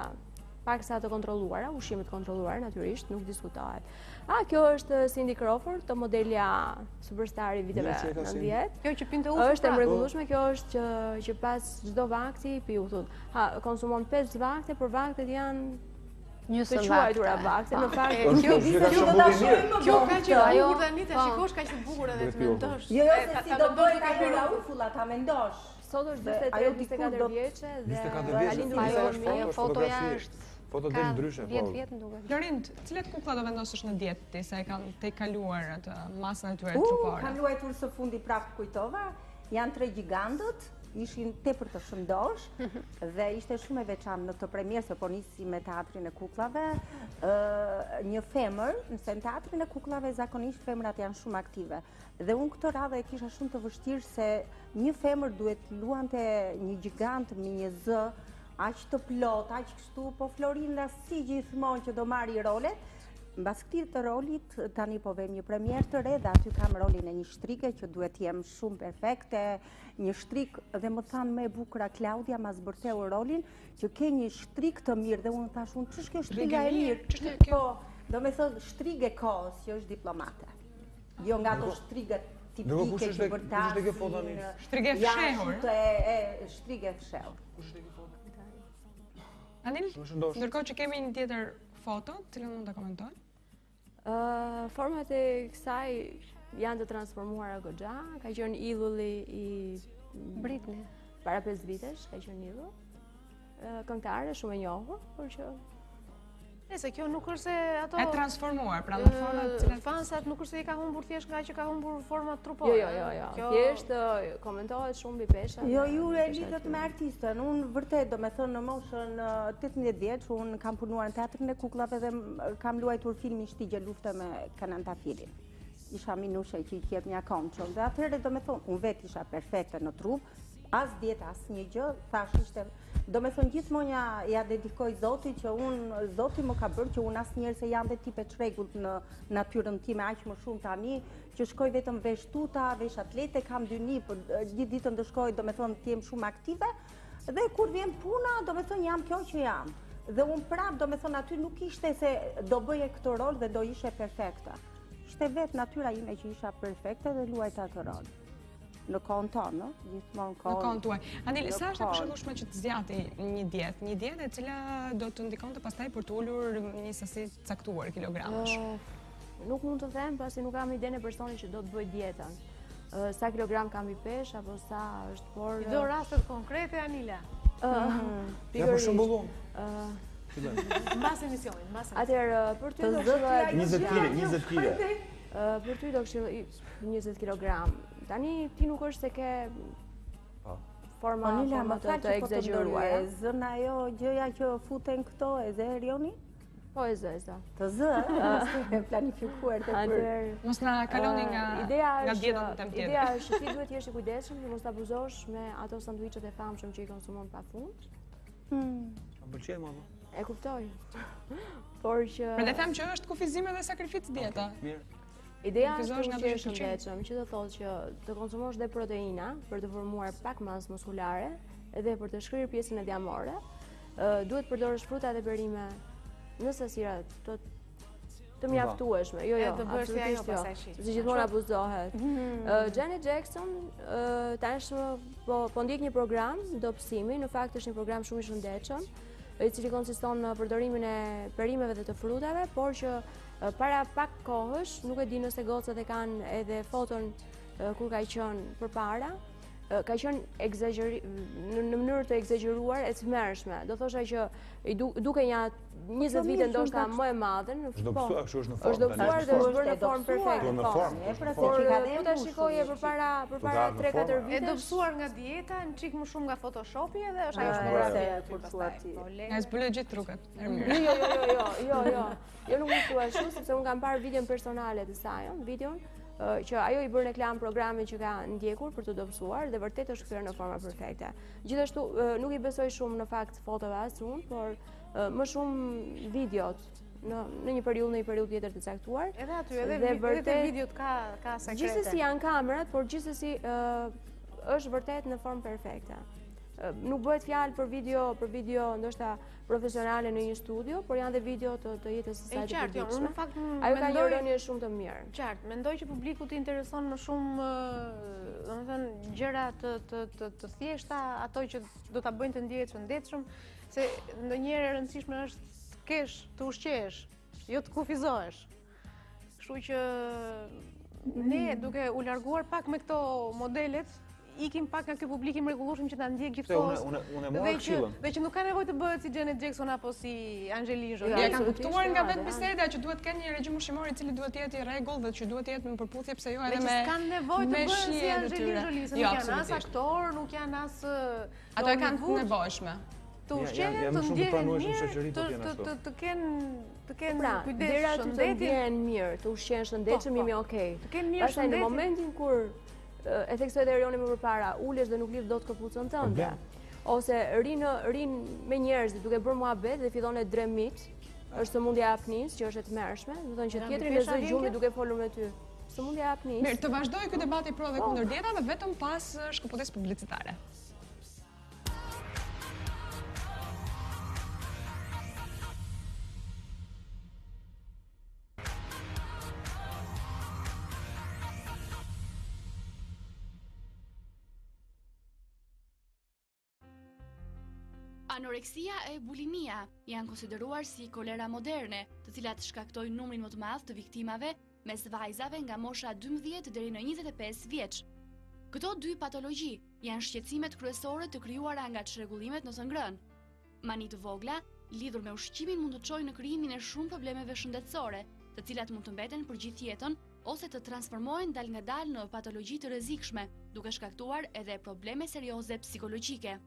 paksa të kontrolluara, ushqime të kontrolluara natyrisht, nuk diskutohet. Kjo është Cindy Crawford, të modelja superstari viteve 90. Kjo që pinte ufë. Është e mrekullueshme, kjo është që pas çdo vakti piu thot. Konsumon 5 vakte, por vaktet janë të quajtura vakte. Në fakt, kjo ka që bukur tani të shikosh kaq të bukur edhe të mendosh. Jo, si do bëj ka hera ufulla ta mendosh. Sot është 23-24 vjeçe dhe ka lindur ajo fotoja është foto del ndryshe. 10 vjet më duket. Florind, cilat kuklla do vendosësh në dietë ti se kanë të kaluar atë masën e tyre trupore? Kam luajtur së fundi prapë kujtova. Janë 3 gjigantët, ishin tepër të shëndosh dhe ishte shumë e veçantë në këtë premierë se po nisi me teatrin e kukullave. Një femër, nëse në teatrin e kukullave zakonisht femrat janë shumë aktive. Dhe unë këtë radhë e kisha shumë të vështirë se një femër duhet luante një gjigant me një zë, aq të plot, aq kështu, po Florinda si gjithmonë që do marri rolet. Mbas këtij të rolit, tani po vëm një premierë të re dhe aty kam rolin e një shtrike që duhet të jem shumë perfekte, një shtrik dhe më thanë më e bukur Klaudia ma zbërtheu rolin që ke një shtrik të mirë dhe unë thash unë ç'është kjo shtriga e mirë? Po, do me thënë shtrige kohës që është diplomate. Jo nga ato shtriget tipike që vërtasin. Shtrige fshehur. Shtrige fshehur. Anil, ndërkohë që kemi një tjetër foto, cilën mund ta komentoj? Format e kësaj janë të transformuara goxha, ka qenë idhulli i Britney. Para 5 vitesh ka qenë idhull. Këngëtare shumë e njohur, por që se kjo nuk është se ato e transformuar, pra në format cilat fansat nuk është se i ka humbur thjesht nga që ka humbur format trupore. Jo. Thjesht komentohet shumë mbi peshën. Jo, ju e lidhet me artistën. Unë vërtet, do me thënë në moshën 18 vjeç, unë kam punuar në teatrin e kukullave dhe kam luajtur filmin Shtigje lufte me Kenan Tafirin. Isha minushe që i kjep një konço. Dhe atëherë, do me thënë, unë vetë isha perfekte në trup, as dietë, as një gjë, thash ishte. Do me thënë gjithmonë ja dedikoj Zotit që unë, Zoti më ka bërë që unë asë njerë se janë dhe tipe çrregullt në natyrën time aq më shumë tani, që shkoj vetëm vesh tuta, vesh atlete, kam 2 nipër, gjithë ditën të shkoj, do me thënë të jem shumë aktive, dhe kur vjen puna, do me thënë jam kjo që jam. Dhe unë prap, do me thënë aty nuk ishte se do bëje këtë rol dhe do ishe perfekta. Ishte vetë natyra ime që isha perfekte dhe luajta atë rol. Në kohën tonë, gjithmonë kohën. Në kohën tuaj. Anil, sa është e përshëndueshme që të zgjati një dietë e cila do të ndikonte pastaj për të ulur një sasi caktuar kilogramash? Nuk mund të them, pasi nuk kam idenë e personit që do të bëj dietën. Sa kilogram kam i pesh, apo sa është, por... Do rastet konkrete, Anila? Ja për shembull. Mbas emisionin, mbas. Atëherë, për ty do këshilloja 20 kg. Për ty do këshilloj 20 kilogram. Tani ti nuk është se ke forma të egzageruara. Zëna ajo gjëja që futen këto, e zë Erioni? Po e zë. Të zë, e planifikuar të për. Mos na kaloni nga dieta në temë tjetër. Ideja është ti duhet jesh i kujdesshëm që mos ta abuzosh me ato sanduiçet e famshëm që i konsumon pafund. Më pëlqen më. E kuptoj. Por që Prandaj them që është kufizim dhe sakrificë dieta. Mirë. Ideja është që është shëndetshëm, që do thotë që të konsumosh dhe proteina për të formuar pak masë muskulare edhe për të shkrirë pjesën e diamore. Duhet përdorësh fruta dhe perime në sasira të mjaftueshme. Jo, absolutisht jo. Si gjithmonë abuzohet. Janet Jackson tashmë po ndjek një program dobësimi, në fakt është një program shumë i shëndetshëm, i cili konsiston në përdorimin e perimeve dhe të frutave, por që para pak kohësh, nuk e di nëse gocat e kanë edhe foton kur ka qenë përpara, ka qenë në mënyrë të egzageruar e tmerrshme. Do thosha që duke një 20 vite ndoshta më e madhe, është dobësuar dhe është bërë në formë perfekte. Por po ta shikoje përpara 3-4 vitesh. E dobësuar nga dieta, në çik më shumë nga Photoshopi edhe është ajo shpërndasje. Nga zbuloj gjithë truket. Jo, nuk më thua ashtu, sepse unë kam parë videon personale të saj, videon që ajo i bërë reklam programin që ka ndjekur për të dobësuar dhe vërtet është kthyer në forma perfekte. Gjithashtu nuk i besoj shumë në fakt fotove as unë, por më shumë videot në një periudhë tjetër të caktuar. Edhe aty, edhe te videot ka sekrete. Gjithsesi janë kamerat, por gjithsesi është vërtet në formë perfekte. Nuk bëhet fjalë për video ndoshta profesionale në një studio, por janë dhe video të jetës së saj të përditshme. Ajo ka një rënje shumë të mirë. Qartë, mendoj që publikut i intereson më shumë, domethënë gjëra të thjeshta, ato që do ta bëjnë të ndihet shëndetshëm, se ndonjëherë e rëndësishme është të kesh, të ushqesh, jo të kufizohesh. Kështu që ne duke u larguar pak me këto modelet, ikim pak nga ky publik i mrekullueshëm që ta ndjek gjithkohës. Unë mora këshillën. Dhe që nuk ka nevojë të bëhet si Janet Jackson apo si Angelina Jolie. Ja kanë kuptuar nga vetë biseda që duhet të kenë një regjim ushqimor i cili duhet të jetë i rregull dhe që duhet të jetë në përputhje pse jo edhe me kanë nevojë të bëhen si Angelina Jolie, se nuk janë as aktor, nuk janë as ato e kanë të nevojshme. Të ushqehen, të ndjehen mirë, të kenë kujdes deri aty të ndjehen mirë, të ushqehen shëndetshëm, jemi okay. Të kenë mirë shëndet. Në momentin kur e theksoj edhe Erioni më përpara, ulesh dhe nuk lidh dot këpucën tënde. Ose rin me njerëz duke bërë muhabet dhe fillon e dremit, është sëmundja e apnis, që është e tmerrshme, do të thonë që tjetri lezoj gjumi duke folur me ty. Sëmundja e apnis. Mirë, të vazhdoj ky debati pro dhe kundër dietave vetëm pas shkëputjes publicitare. Anoreksia e bulimia janë konsideruar si kolera moderne, të cilat shkaktojnë numrin më të madh të viktimave mes vajzave nga mosha 12 deri në 25 vjeç. Këto dy patologji janë shqetësimet kryesore të krijuara nga çrregullimet në të ngrënë. Mani të vogla, lidhur me ushqimin mund të çojnë në krijimin e shumë problemeve shëndetësore, të cilat mund të mbeten për gjithë jetën ose të transformohen dal nga dal në patologji të rrezikshme, duke shkaktuar edhe probleme serioze psikologjike.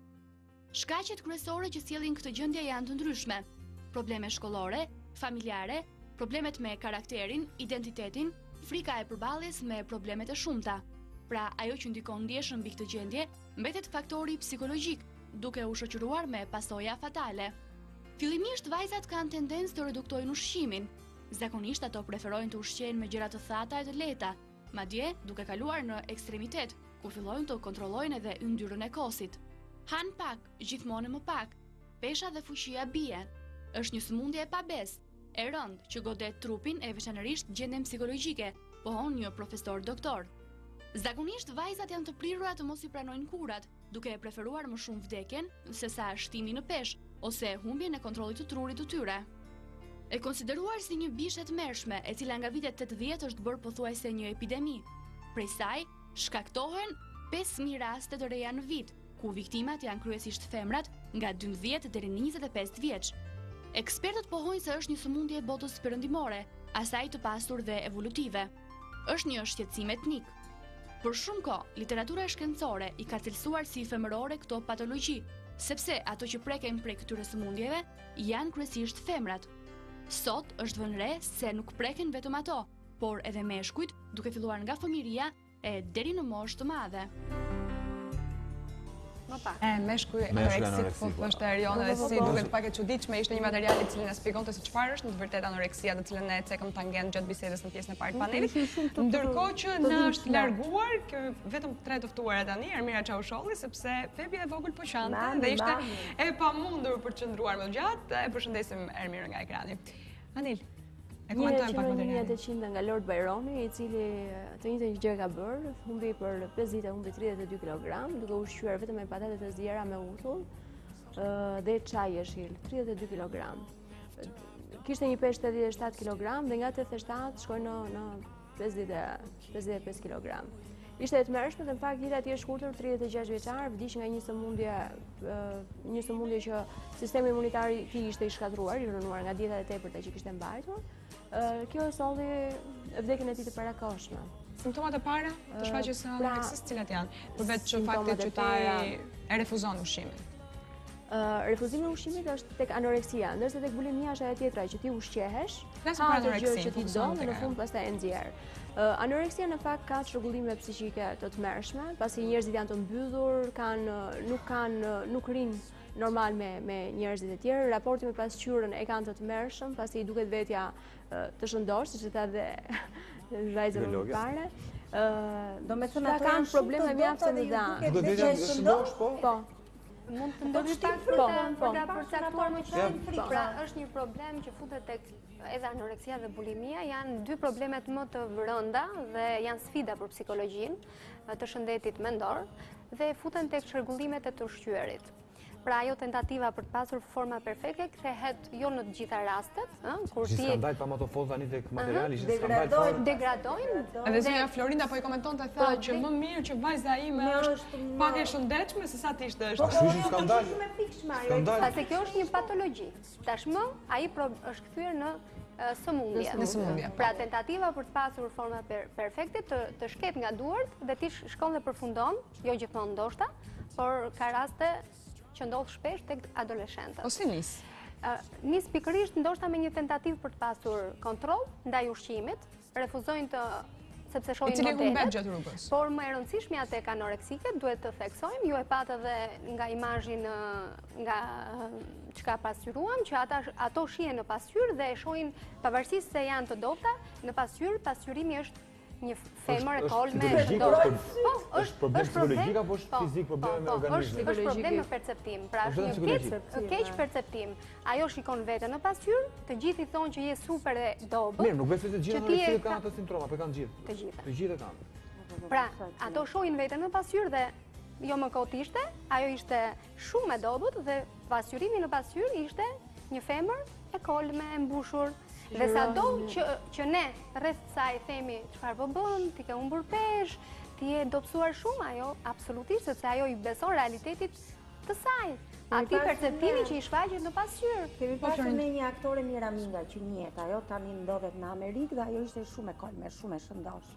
Shkaqet kryesore që sjellin këtë gjendje janë të ndryshme: probleme shkollore, familjare, problemet me karakterin, identitetin, frika e përballjes me problemet e shumta. Pra, ajo që ndikon ndjeshëm mbi këtë gjendje mbetet faktori psikologjik, duke u shoqëruar me pasoja fatale. Fillimisht vajzat kanë tendencë të reduktojnë ushqimin. Zakonisht ato preferojnë të ushqejnë me gjëra të thata e të lehta, madje duke kaluar në ekstremitet, ku fillojnë të kontrollojnë edhe yndyrën e kosit. Han pak, gjithmonë më pak, pesha dhe fuqia bien. Është një sëmundje e pabes, e rëndë që godet trupin e veçanërisht gjendjen psikologjike, pohon një profesor doktor. Zakonisht vajzat janë të prirura të mos i pranojnë kurat, duke e preferuar më shumë vdekjen sesa shtimi në peshë ose humbjen e kontrollit të trurit të tyre. E konsideruar si një bishë e tmerrshme, e cila nga vitet 80 është bërë pothuajse një epidemi. Prej saj shkaktohen 5000 raste të reja në vit, ku viktimat janë kryesisht femrat nga 12 deri në 25 vjeç. Ekspertët pohojnë se është një sëmundje e botës perëndimore, asaj të pasur dhe evolutive. Është një shqetësim etnik. Për shumë kohë, literatura shkencore i ka cilësuar si femërore këto patologji, sepse ato që preken prej këtyre sëmundjeve janë kryesisht femrat. Sot është vënë re se nuk preken vetëm ato, por edhe meshkujt, duke filluar nga fëmijëria e deri në moshë të madhe. Meshkuj anoreksik, po thoshte Eriona, dhe si duket pak e çuditshme, ishte një material i cili na shpjegonte se çfarë është në të vërtetë anoreksia, të cilën ne cekëm tangent gjatë bisedës në pjesën e parë të panelit. Ndërkohë që na është larguar vetëm 3 të ftuara tani, Ermira Çausholli, sepse Febi e vogël po qante dhe ishte e pamundur për të qëndruar më gjatë. E përshëndesim Ermirën nga ekrani. Anil, e komentojmë pak materialin. 1800 nga Lord Byroni, i cili të njëjtën gjë ka bërë, humbi për 5 ditë humbi 32 kg, duke ushqyer vetëm me patate të zjera me uthull dhe çaj jeshil, 32 kg. Kishte një peshë 87 kg dhe nga 87 shkoi në 55 kg. Ishte e tmerrshme dhe në fakt jeta e tij e shkurtër, 36 vjeçar, vdiq nga një sëmundje që sistemi imunitar i tij ishte i shkatruar, i rënuar nga dietat e tepërta që kishte mbajtur. Kjo e solli vdekjen e tij të parakohshme. Simptomat e para të shfaqjes së anoreksisë cilat janë, përveç faktit që ti e refuzon ushqimin? Refuzimi i ushqimit është tek anoreksia, ndërsa tek bulimia është ajo tjetra që ti ushqehesh, ka atë gjë që ti do dhe në fund pastaj e nxjerr. Anoreksia në fakt ka çrregullime psiqike të tmerrshme, pasi njerëzit janë të mbyllur, nuk rinë normal me njerëzit e tjerë, raporti me pasqyrën e kanë të tmerrshëm, pasi i duket vetja të shëndosh, siç e tha dhe vajza më parë. Do me thënë ato kanë probleme mjaft të mëdha. Duket vetja të shëndosh, po? Po. Mund të ndërhy pak për ta përcaktuar më qartë. Pra, është një problem që futet tek edhe anoreksia dhe bulimia, janë dy problemet më të rënda dhe janë sfida për psikologjinë të shëndetit mendor dhe futen tek çrregullimet e të ushqyerit. Pra ajo tentativa për të pasur forma perfekte kthehet jo në të gjitha rastet, kur ti skandal pa më të fol tani tek materiali, ishte skandal. Degradojnë. Edhe zonja Florinda po i komentonte tha që më mirë që vajza ime është pak e shëndetshme se sa ti ishte. Ashtu ishte skandal. Skandal. Pasi kjo është një patologji. Tashmë ai është kthyer në sëmundje. Pra tentativa për të pasur forma perfekte të shket nga duart dhe ti shkon dhe përfundon, jo gjithmonë ndoshta, por ka raste që ndodh shpesh tek adoleshentët. Ose nis. Nis pikërisht ndoshta me një tentativë për të pasur kontroll ndaj ushqimit, refuzojnë të sepse shohin modelet. Cili humbet gjatë rrugës. Por më e rëndësishmja tek anoreksikët duhet të theksojmë, ju e patë edhe nga imazhin nga çka pasqyruam, që ato shihen në pasqyrë dhe e shohin pavarësisht se janë të dobta, në pasqyrë pasqyrimi është një femër e kolme e dorë. Është problem psikologjik apo është fizik, probleme me organizmin? Është problem me perceptim, pra është një keq perceptim. Ajo shikon veten në pasqyrë, të gjithë i thonë që je super e dobët. Mirë, nuk besoj se të gjithë anoreksikët kanë atë simptoma, po kanë gjithë. Të gjithë. Të gjithë kanë. Pra, ato shohin veten në pasqyrë dhe jo më kot ishte, ajo ishte shumë e dobët dhe pasqyrimi në pasqyrë ishte një femër e kolme, e mbushur. Dhe sa do që ne rreth saj themi çfarë po bën, ti ke humbur peshë, ti je dobësuar shumë, ajo absolutisht, sepse ajo i beson realitetit të saj. Ati perceptimi që i shfaqet në pasqyrë. Kemi pasur me një aktore Miraminga që njihet, ajo tani ndodhet në Amerikë dhe ajo ishte shumë e kolme, shumë e shëndosh.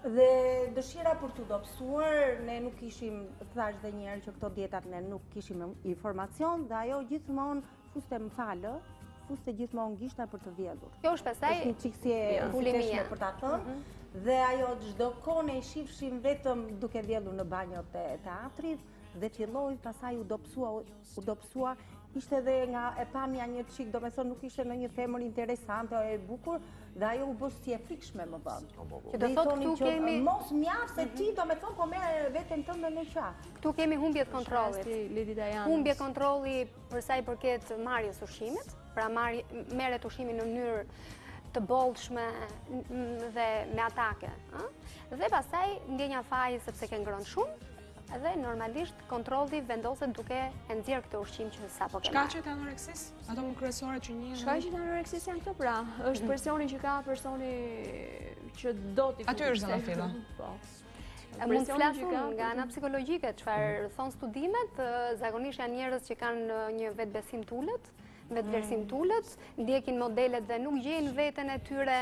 Dhe dëshira për të dobësuar, ne nuk kishim, thash dhe njerë që këto dietat ne nuk kishim informacion dhe ajo gjithmonë fuste më falë, fuste gjithmonë gishta për të vjedhur. Kjo është pastaj një çiksi bulimia për ta thënë. Dhe ajo çdo kohë ne shifshim vetëm duke vjedhur në banjot e teatrit dhe filloi pastaj u dobësua, ishte edhe nga e pamja një çik, domethënë nuk ishte në një femër interesante o e bukur dhe ajo u bë si e frikshme më vonë. Që do thotë këtu kemi mos mjaft se ti domethënë po merr veten tënde në qafë. Këtu kemi humbje të kontrollit. Humbje kontrolli për sa i përket marrjes ushqimit. Pra merret ushqimi në mënyrë të bollshme dhe me atake. Dhe pastaj ndjenja faji sepse ke ngrënë shumë, dhe normalisht kontrolli vendoset duke e nxjerrë këtë ushqim që sapo ke. Shkaqet e anoreksisë? Ato më kryesore që njihen? Shkaqet e anoreksisë janë këto pra, është presioni që ka personi që do t'i Aty është zona filla. Po. Mund të flasim nga ana psikologjike, çfarë thon studimet, zakonisht janë njerëz që kanë një vetbesim tulët, vetëvlerësim tulët, ndjekin modelet dhe nuk gjejnë veten e tyre,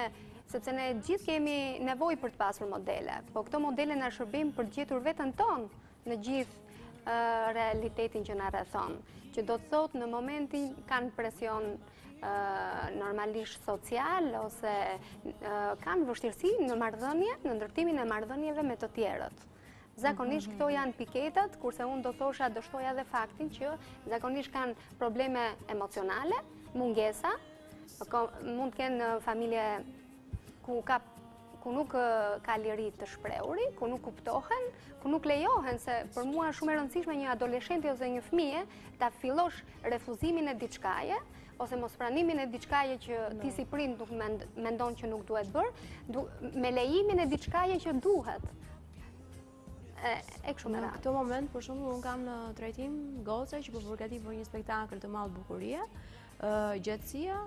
sepse ne gjithë kemi nevojë për të pasur modele, po këto modele na shërbejnë për të gjetur veten tonë në gjithë realitetin që na rrethon, që do të thotë në momentin kanë presion normalisht social ose kanë vështirësi në marrëdhënie, në ndërtimin e marrëdhënieve me të tjerët. Zakonisht këto janë piketat, kurse unë do thosha do shtoja dhe faktin që zakonisht kanë probleme emocionale, mungesa, mund të kenë familje ku nuk ka liri të shprehuri, ku nuk kuptohen, ku nuk lejohen, se për mua është shumë e rëndësishme një adoleshenti ose një fëmijë ta fillosh refuzimin e diçkaje ose mospranimin e diçkaje që ti si prind nuk mendon që nuk duhet bërë, me lejimin e diçkaje që duhet. Në këto moment, për shumë, unë kam në trajtim goca që po përgatit për një spektakël të madh bukurie, gjatësia,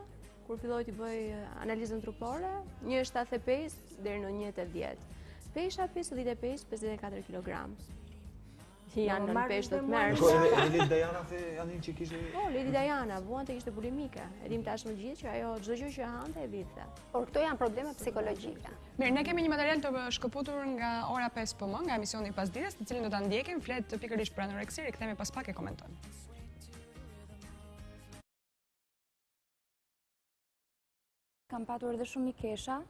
kur filloj t'i bëj analizën trupore, 1,75 deri në 1,80. Pesha 55-54 kg. Janë në peshë të të mërë. E Lady Diana se janë një që kishte... Po, Lady Diana, vuante ishte bulimike. E dim tash më gjithë që ajo çdo gjë që hante e vinte. Por këto janë probleme psikologjike. Mirë, ne kemi një material të shkëputur nga ora 5 PM, nga emisioni Pasdites, të cilin do ta ndjekim, flet pikërisht për anoreksi, rikthehemi pas pak e komentojmë. Kam patur edhe shumë mikesha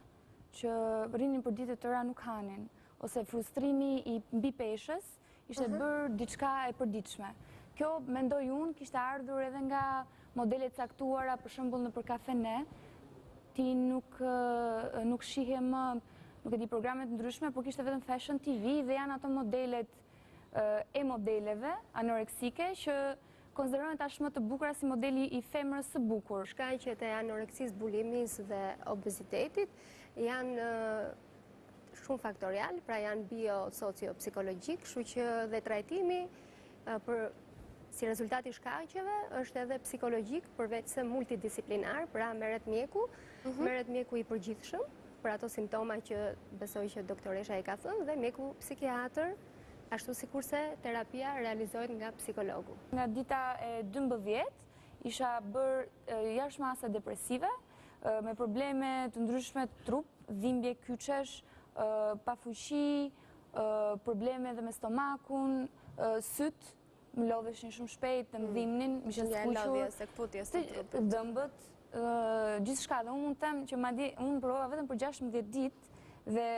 që rrinin për ditë të tëra nuk hanin, ose frustrimi i mbi peshës ishte bërë diçka e përditshme. Kjo, mendoj unë, kishte ardhur edhe nga modelet caktuara, për shembull në për kafene, ti nuk shihe më, nuk e di, programet ndryshme, por kishte vetëm Fashion TV dhe janë ato modelet e modeleve anoreksike që konsiderohen tashmë të bukura si modeli i femrës së bukur. Shkaqet e anoreksisë, bulimisë dhe obezitetit janë shumë faktorial, pra janë bio-socio-psikologjik, kështu që dhe trajtimi si rezultati shkaqeve është edhe psikologjik, përveç se multidisiplinar, pra merret mjeku i përgjithshëm për ato simptoma që besoj që doktoresha i ka thënë, dhe mjeku psikiatër, ashtu sikurse terapia realizohet nga psikologu. Nga dita e 12 isha bërë jashtëmase depresive, me probleme të ndryshme të trup, dhimbje kyçesh, pafuqi, probleme dhe me stomakun, syt, më lodheshin shumë shpejt, të më dhimnin, më që skuqur, dëmbët, gjithçka. Dhe unë mund të them që unë provova vetëm për 16 ditë dhe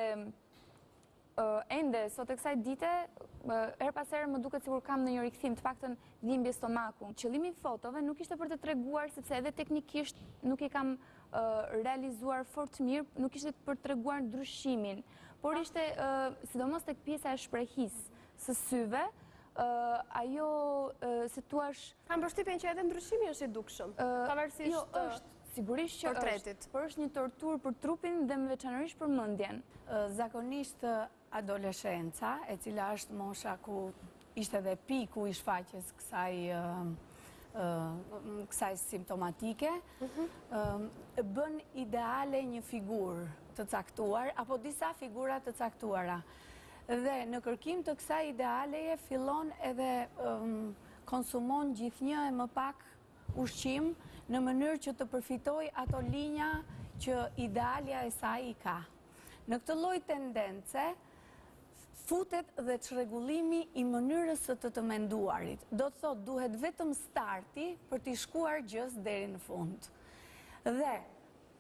ende sot e kësaj dite, her pas here më duket sikur kam ndonjë rikthim, të paktën dhimbje stomaku. Qëllimi i fotove nuk ishte për të treguar, sepse edhe teknikisht nuk i kam realizuar fort mirë, nuk ishte për të treguar ndryshimin, por ishte sidomos tek pjesa e shprehjisë së syve, ajo se thuash... Kam përshtypjen që edhe ndryshimi është i dukshëm, pavarësisht sigurisht që portretit. Por është një torturë për trupin dhe me veçanërisht për mendjen. Zakonisht adoleshenca, e cila është mosha ku ishte dhe piku i shfaqjes kësaj simptomatike, bën ideale një figurë të caktuar, apo disa figura të caktuara. Dhe në kërkim të kësaj idealeje fillon edhe konsumon gjithnjë e më pak ushqim në mënyrë që të përfitoj ato linja që idealja e saj i ka. Në këtë lloj tendence futet dhe çrregullimi i mënyrës së të menduarit. Do të thotë duhet vetëm starti për t'i shkuar gjës deri në fund. Dhe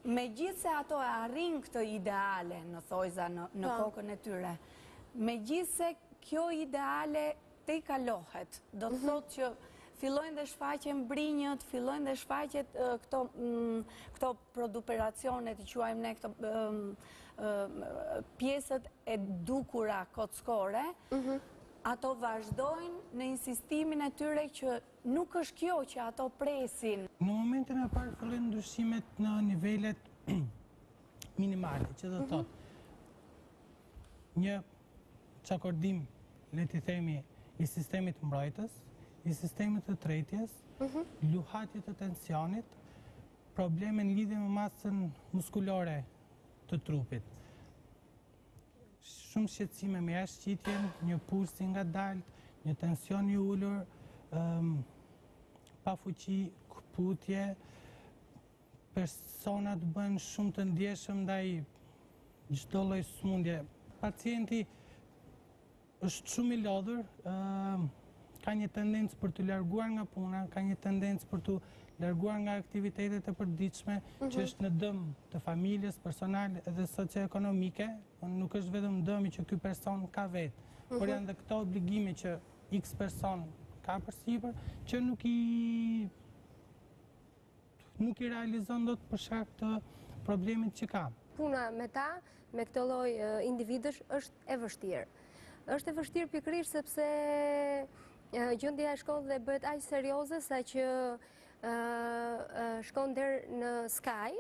megjithse ato e arrin këtë ideale në thojza në kokën e tyre, megjithse kjo ideale te i kalohet, do të thotë që fillojnë dhe shfaqen brinjët, fillojnë dhe shfaqet këto produperacionet, i quajmë ne këto pjesët e dukura kockore, ato vazhdojnë në insistimin e tyre që nuk është kjo që ato presin. Në momentin e parë fillojnë ndryshimet në nivelet minimale, që do thotë një çakordim, le t'i themi, i sistemit mbrojtës, i sistemit të tretjes, luhatje të tensionit, probleme në lidhje me masën muskulore të trupit. Shumë shqetësime me jashtëqitjen, një puls i ngadalt, një tension i ulur, pafuqi, kputje, personat bën shumë të ndjeshëm ndaj çdo lloj sëmundje. Pacienti është shumë i lodhur, ka një tendencë për të larguar nga puna, ka një tendencë për të larguar nga aktivitetet e përditshme, që është në dëm të familjes, personale edhe socioekonomike. Nuk është vetëm dëmi që ky person ka vetë, por janë dhe këto obligime që X person ka përsipër, që nuk i realizon dot për shkak të problemit që ka. Puna me ta, me këtë lloj individësh është e vështirë. Është e vështirë pikërisht sepse gjendja shkon dhe bëhet aq serioze sa që shkon deri në skaj,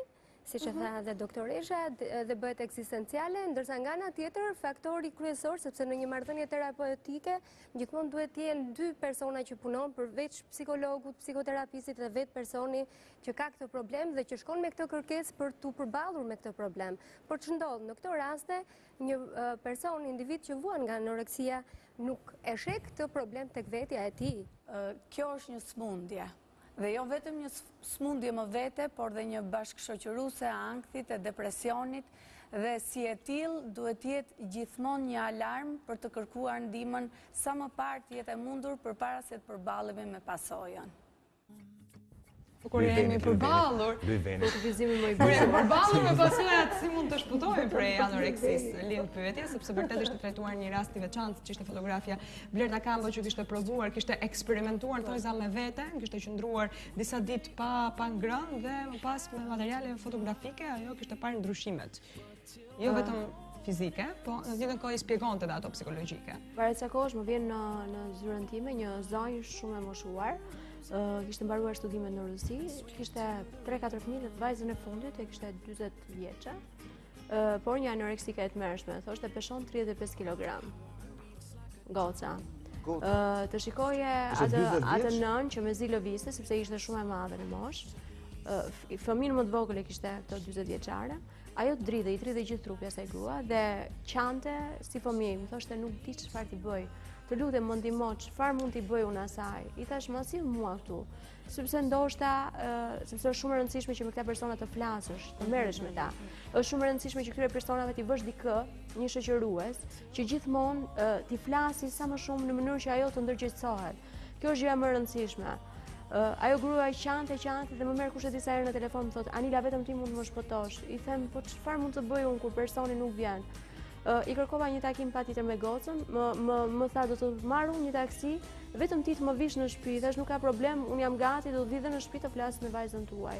siç e tha dhe doktoresha, dhe bëhet ekzistenciale, ndërsa nga ana tjetër faktori kryesor, sepse në një marrëdhënie terapeutike gjithmonë duhet të jenë dy persona që punojnë, përveç psikologut, psikoterapistit dhe vetë personi që ka këtë problem dhe që shkon me këtë kërkesë për t'u përballur me këtë problem. Por që ndodh në këto raste, një person, individ që vuan nga anoreksia nuk e sheh këtë problem tek vetja e tij. Kjo është një smundje. Dhe jo vetëm një smundje më vete, por dhe një bashkëshoqëruese e ankthit, e depresionit, dhe si e tillë duhet jetë gjithmonë një alarm për të kërkuar ndihmën sa më parë të jetë e mundur përpara se të përballemi me pasojën. Kur jemi përballur, përballur me pasojat, si mund të shpëtojmë prej anoreksisë? Lind pyetja, sepse vërtet ishte trajtuar një rast i veçantë, që ishte fotografja Blerta Kambo, që kishte provuar, kishte eksperimentuar thojza me vete, kishte qëndruar disa ditë pa ngrënë dhe më pas me materiale fotografike ajo kishte parë ndryshimet. Jo vetëm fizike, po në të njëjtën kohë i spjegonte dhe ato psikologjike. Para ca kohësh më vjen në zyrën time një zonjë shumë e moshuar, kishte mbaruar studimet në Rusi, kishte 3-4 fëmijë dhe vajzën e fundit e kishte 40 vjeçë, por një anoreksike e tmerrshme, thoshte peshon 35 kg. Goca. Të shikoje atë nën që mezi lëvizte sepse ishte shumë e madhe në moshë. Fëmijën më të vogël e kishte këto 40 vjeçare. Ajo të dridhe, i dridhe gjithë trupi asaj grua dhe qante si fëmijë, më thoshte nuk di çfarë t'i bëj. Të lutem më ndihmo, çfarë mund t'i bëj unë asaj? I thash mos si mua këtu, sepse ndoshta sepse është shumë e rëndësishme që me këta persona të flasësh, të merresh me ta. Është shumë e rëndësishme që këtyre personave t'i bësh dikë, një shoqërues, që gjithmonë t'i flasi sa më shumë në mënyrë që ajo të ndërgjegjësohet. Kjo është gjëja më e rëndësishme. Ajo grua qante dhe më merr kushtet disa herë në telefon më thotë, Anila, vetëm ti mund të më shpëtosh. I them, po çfarë mund të bëj unë kur personi nuk vjen? I kërkova një takim patjetër me gocën, më tha do të marr unë një taksi, vetëm ti të më vish në shtëpi, thash nuk ka problem, unë jam gati, do të vi dhe në shtëpi të flas me vajzën tuaj.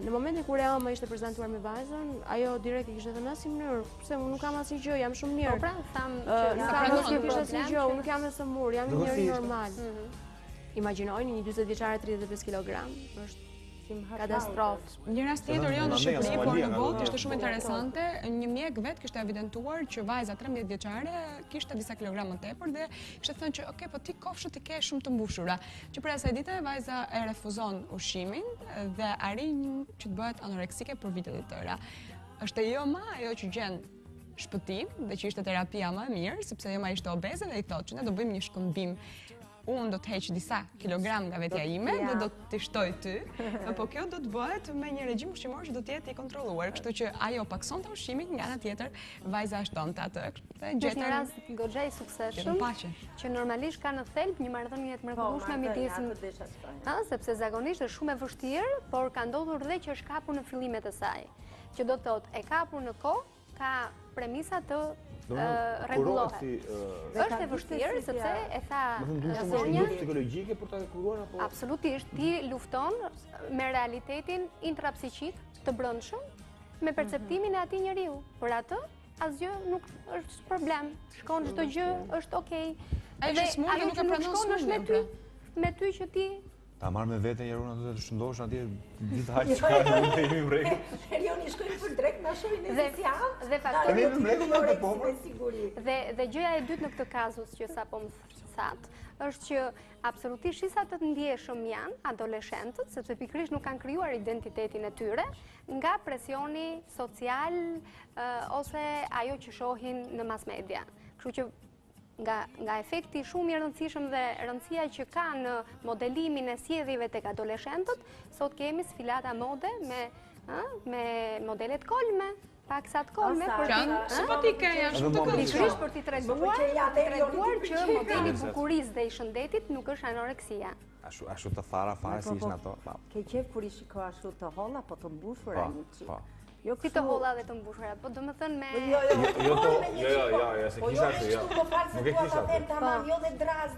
Në momentin kur Ema ishte prezantuar me vajzën, ajo direkt i kishte thënë si mënyrë, pse unë nuk kam asnjë gjë, jam shumë mirë. Po pra, tham që nuk kam asnjë gjë, unë nuk jam as mur, jam një njerëz normal. Imagjinojni një 40 vjeçare 35 kg, është katastrofë. Një rast tjetër jo në Shqipëri, por në botë ishte shumë interesante. Një mjek vet kishte evidentuar që vajza 13 vjeçare kishte disa kilogram më tepër dhe kishte thënë që okay, po ti kofshët i ke shumë të mbushura. Që për asaj dite vajza e refuzon ushqimin dhe arrin që të bëhet anoreksike për vite të tëra. Është jo ma ajo që gjen shpëtim dhe që ishte terapia më e mirë, sepse jo ma ishte obeze dhe i thotë që ne do bëjmë një shkëmbim. Unë do të heq disa kilogram nga vetja ime dhe do të shtoj ty, po kjo do të bëhet me një regjim ushqimor që do të jetë i kontrolluar, kështu që ajo paksonte ushqimin, nga ana tjetër vajza shtonte atë. Është një rast goxha i suksesshëm që normalisht ka në thelb një marrëdhënie të mrekullueshme midis, sepse zakonisht është shumë e vështirë, por ka ndodhur dhe që është kapur në fillimet e saj, që do të thotë e kapur në kohë, ka premisa të rregullohet. Është e vështirë sepse e tha zonja psikologjike për ta kuruar apo? Absolutisht, ti lufton me realitetin intrapsiqik të brendshëm, me perceptimin e atij njeriu. Për atë asgjë nuk është problem. Shkon çdo gjë, është okay. Ajo nuk e pranon smundjen me ty që ti ta marrë me vete njeruna do të shëndosh atje ditë haqë që ka në të jemi mregu. Erioni shkojnë për drejt në shojnë e zesja. Dhe faktori dhe gjëja e dytë në këtë kazus që sa po më thatë, është që absolutisht shisa të ndjeshëm janë adoleshentët, sepse pikërisht nuk kanë krijuar identitetin e tyre, nga presioni social ose ajo që shohin në mass media. Kështu që nga efekti shumë i rëndësishëm dhe rëndësia që ka në modelimin e sjelljeve tek adoleshentët, sot kemi sfilata mode me modelet kolme, paksat kolme për simpatike janë shumë të këndshme për t'i treguar që modeli i bukurisë dhe i shëndetit nuk është anoreksia. Ashtu të thara fare si ishin ato. Ke qef kur i shiko ashtu të holla, po të mbushura një qik. Si të holla dhe të mbushura, po do më thënë me... Jo, se kisha të jo. Nuk e kisha të. Jo dhe draz,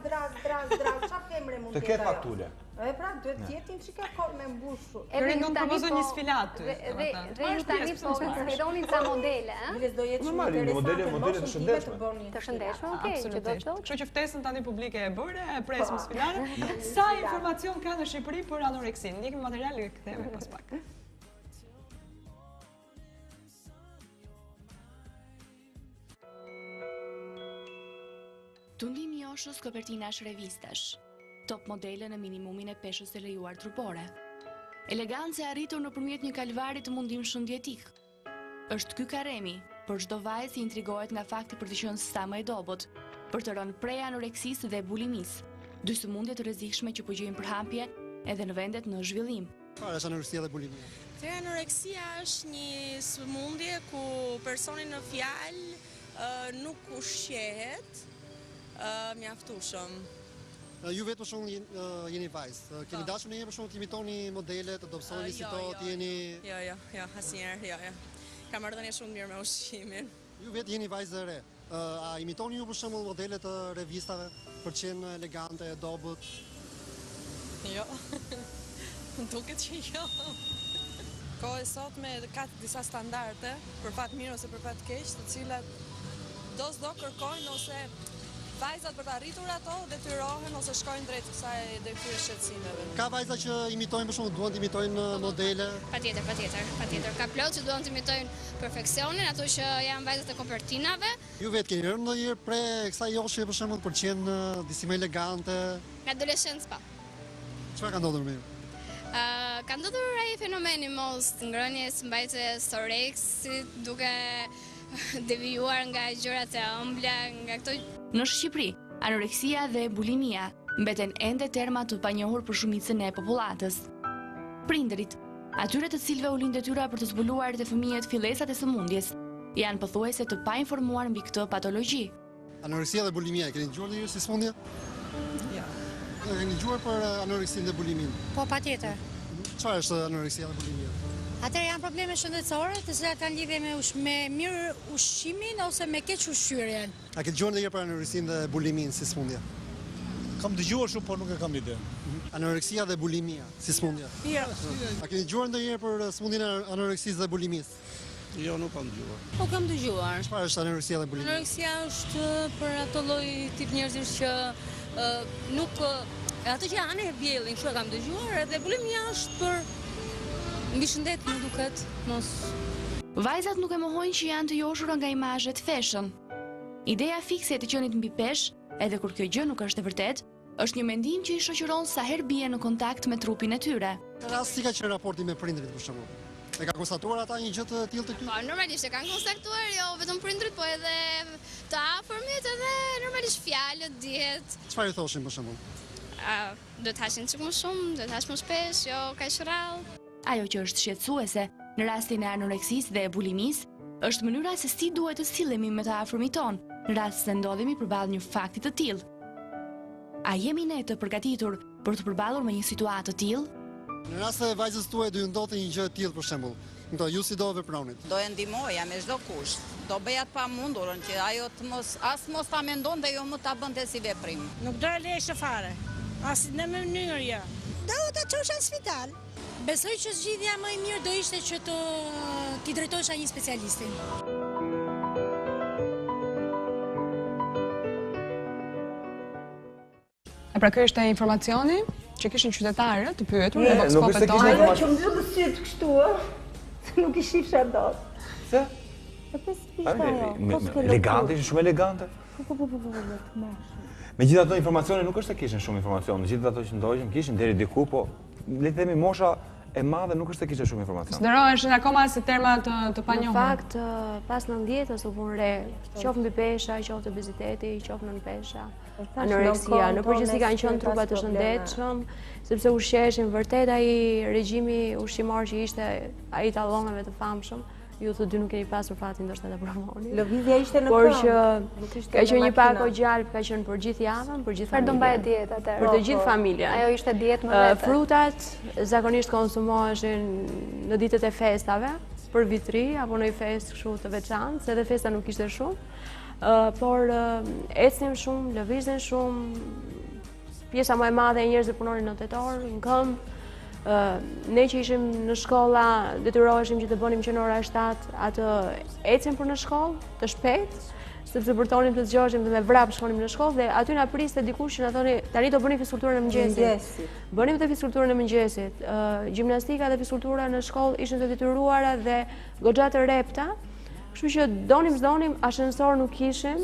qa femre mund të ketë faktule. E pra, duhet tjetin që ka kol me mbushu. Kërë do të propozoj një sfilat ty. Dhe ju tani po konsideronin ca modele, modele të shëndeshme. Të shëndeshme, okej, që do të thotë. Kështu që ftesën tani publike e bërë, e presim sfilatën. Sa informacion ka në Shqipëri për anoreksin? Ndjekim materiale e kthehemi pas pak. Tundimi Joshës kopertinash revistash, top modele në minimumin e peshës e lejuar trupore. Elegancë e arritur nëpërmjet një kalvari të mundim shëndjetik. Është ky karemi, për çdo vajzë që intrigohet nga fakti për të qenë sa më e dobët, për të rënë prej anoreksisë dhe bulimisë, dy sëmundje të rrezikshme që po gjejnë përhapje edhe në vendet në zhvillim. Çfarë është anoreksia dhe bulimia? Anoreksia është një sëmundje ku personi në fjalë nuk ushqehet mjaftueshëm. Ju vetë për shumë jeni vajzë. Keni dashur ndonjëherë për shumë të imitoni modele, të dobësoni si to, të jeni... Jo, asnjëherë, jo. Kam marrëdhënie shumë mirë me ushqimin. Ju vetë jeni vajzë e re. A imitoni ju për shembull modele të revistave për të qenë elegante, dobët? Jo. Duket që jo. Kohë e sotme ka disa standarde, për fat mirë ose për fat keq, të cilat do kërkojnë ose vajzat për të arritur ato detyrohen ose shkojnë drejt kësaj këtyre shqetësimeve. Ka vajza që imitojnë, për shembull, duan të imitojnë modele? Patjetër. Ka plot që duan të imitojnë perfeksionin, ato që janë vajzat e kopertinave. Ju vetë keni rënë ndonjëherë pre kësaj joshje, për shembull, për të qenë disi më elegante? Në adoleshencë pa. Çfarë ka ndodhur me ju? Ka ndodhur ai fenomeni mos ngrënies, mbajtjes së oreksit, duke devijuar nga gjërat e ëmbla, nga këto. Në Shqipëri, anoreksia dhe bulimia mbeten ende terma të panjohur për shumicën e popullatës. Prindërit, atyre të cilëve u lind detyra për të zbuluar të fëmijët fillesat e sëmundjes, janë pothuajse të painformuar mbi këtë patologji. Anoreksia dhe bulimia, keni dëgjuar ndonjëherë si sëmundje? Ja. Keni dëgjuar për anoreksinë dhe bulimin? Po, patjetër. Çfarë është anoreksia dhe bulimia? Atëherë janë probleme shëndetësore, të cilat kanë lidhje me mirë ushqimin ose me keq ushqyerjen. A ke dëgjuar ndonjëherë për anoreksinë dhe bulimin si sëmundje? Kam dëgjuar shumë, por nuk e kam ide. Anoreksia dhe bulimia si sëmundje? Jo. A keni dëgjuar ndonjëherë për sëmundjen e anoreksisë dhe bulimisë? Jo, nuk kam dëgjuar. Po kam dëgjuar. Çfarë është anoreksia dhe bulimia? Anoreksia është për ato lloj tip njerëzish që nuk ato që anë e bjellin, kështu e kam dëgjuar, edhe bulimia është për mbi shëndet, më duket, mos. Vajzat nuk e mohojnë që janë të joshura nga imazhet fashion. Ideja fikse e të qenit mbi peshë, edhe kur kjo gjë nuk është e vërtetë, është një mendim që i shoqëron sa herë bie në kontakt me trupin e tyre. Në rast si ka qenë raporti me prindërit për shembull? E ka konstatuar ata një gjë të tillë të ty? Po, normalisht e kanë konstatuar, jo vetëm prindërit, po edhe të afërmit, edhe normalisht fjalët dihet. Çfarë i thoshin për shembull? Do të hashin çik më shumë, do të hash më shpesh, jo kaq rrallë. Ajo që është shqetësuese në rastin e anoreksisë dhe bulimisë është mënyra se si duhet të sillemi me të afërmit ton në rast se ndodhemi përballë një fakti të tillë. A jemi ne të përgatitur për të përballur me një situatë të tillë? Në rast se vajzës tuaj do ju ndodhte një gjë e tillë për shembull, ju si do vepronit? Do e ndihmoja me çdo kusht. Do bëja të pamundurën që ajo të mos ta mendonte, jo më ta bënte si veprim. Nuk do e leshë fare. As në mënyrë ja. Do ta çosha në spital. Besoj që zgjidhja më e mirë do ishte që t'i drejtohesha një specialisti. Pra kjo ishte informacioni që kishin qytetarët të pyetur në Vox Pop tonë. Ajo që mbyllë syt kështu, nuk i shifsha dot. Se? Elegante, ishin shumë elegante. Megjithatë informacioni nuk është se kishin shumë informacion, gjithë ato që ndoqën kishin deri diku, po le të themi mosha e madhe nuk është se kishte shumë informacion. Konsideroheshin akoma si terma të panjohura. Në fakt, pas 90-s u bën re, qoftë mbi pesha, qoftë obeziteti, qoftë nën pesha, anoreksia, në përgjithësi kanë qenë trupa të shëndetshëm, sepse ushqeheshin vërtet ai regjimi ushqimor që ishte ai tallonave të famshëm. Ju të dy nuk keni pasur fatin ndoshta ta promoni. Lëvizja ishte në por që ka qenë një pak o gjalp, ka qenë për gjithë javën, për gjithë familjen. Do mbahet dietë atëherë. Për të gjithë familjen. Ajo ishte dietë më vete. Frutat zakonisht konsumoheshin në ditët e festave, për vitri apo në një festë kështu të veçantë, se edhe festa nuk ishte shumë. Por ecnim shumë, lëviznin shumë. Pjesa më e madhe e njerëzve punonin në tetor, në këmbë. Ne që ishim në shkolla, detyroheshim që të bënim që në ora 7 atë ecim për në shkollë, të shpejt, sepse përtonim të zgjoheshim dhe me vrap shkonim në shkollë dhe aty na priste dikush që na thoni tani do bëni fiskulturën e mëngjesit. Bënim të fiskulturën e mëngjesit. Gjimnastika dhe fiskultura në shkollë ishin të detyruara dhe goxha të repta, kështu që donim ashensor nuk kishim.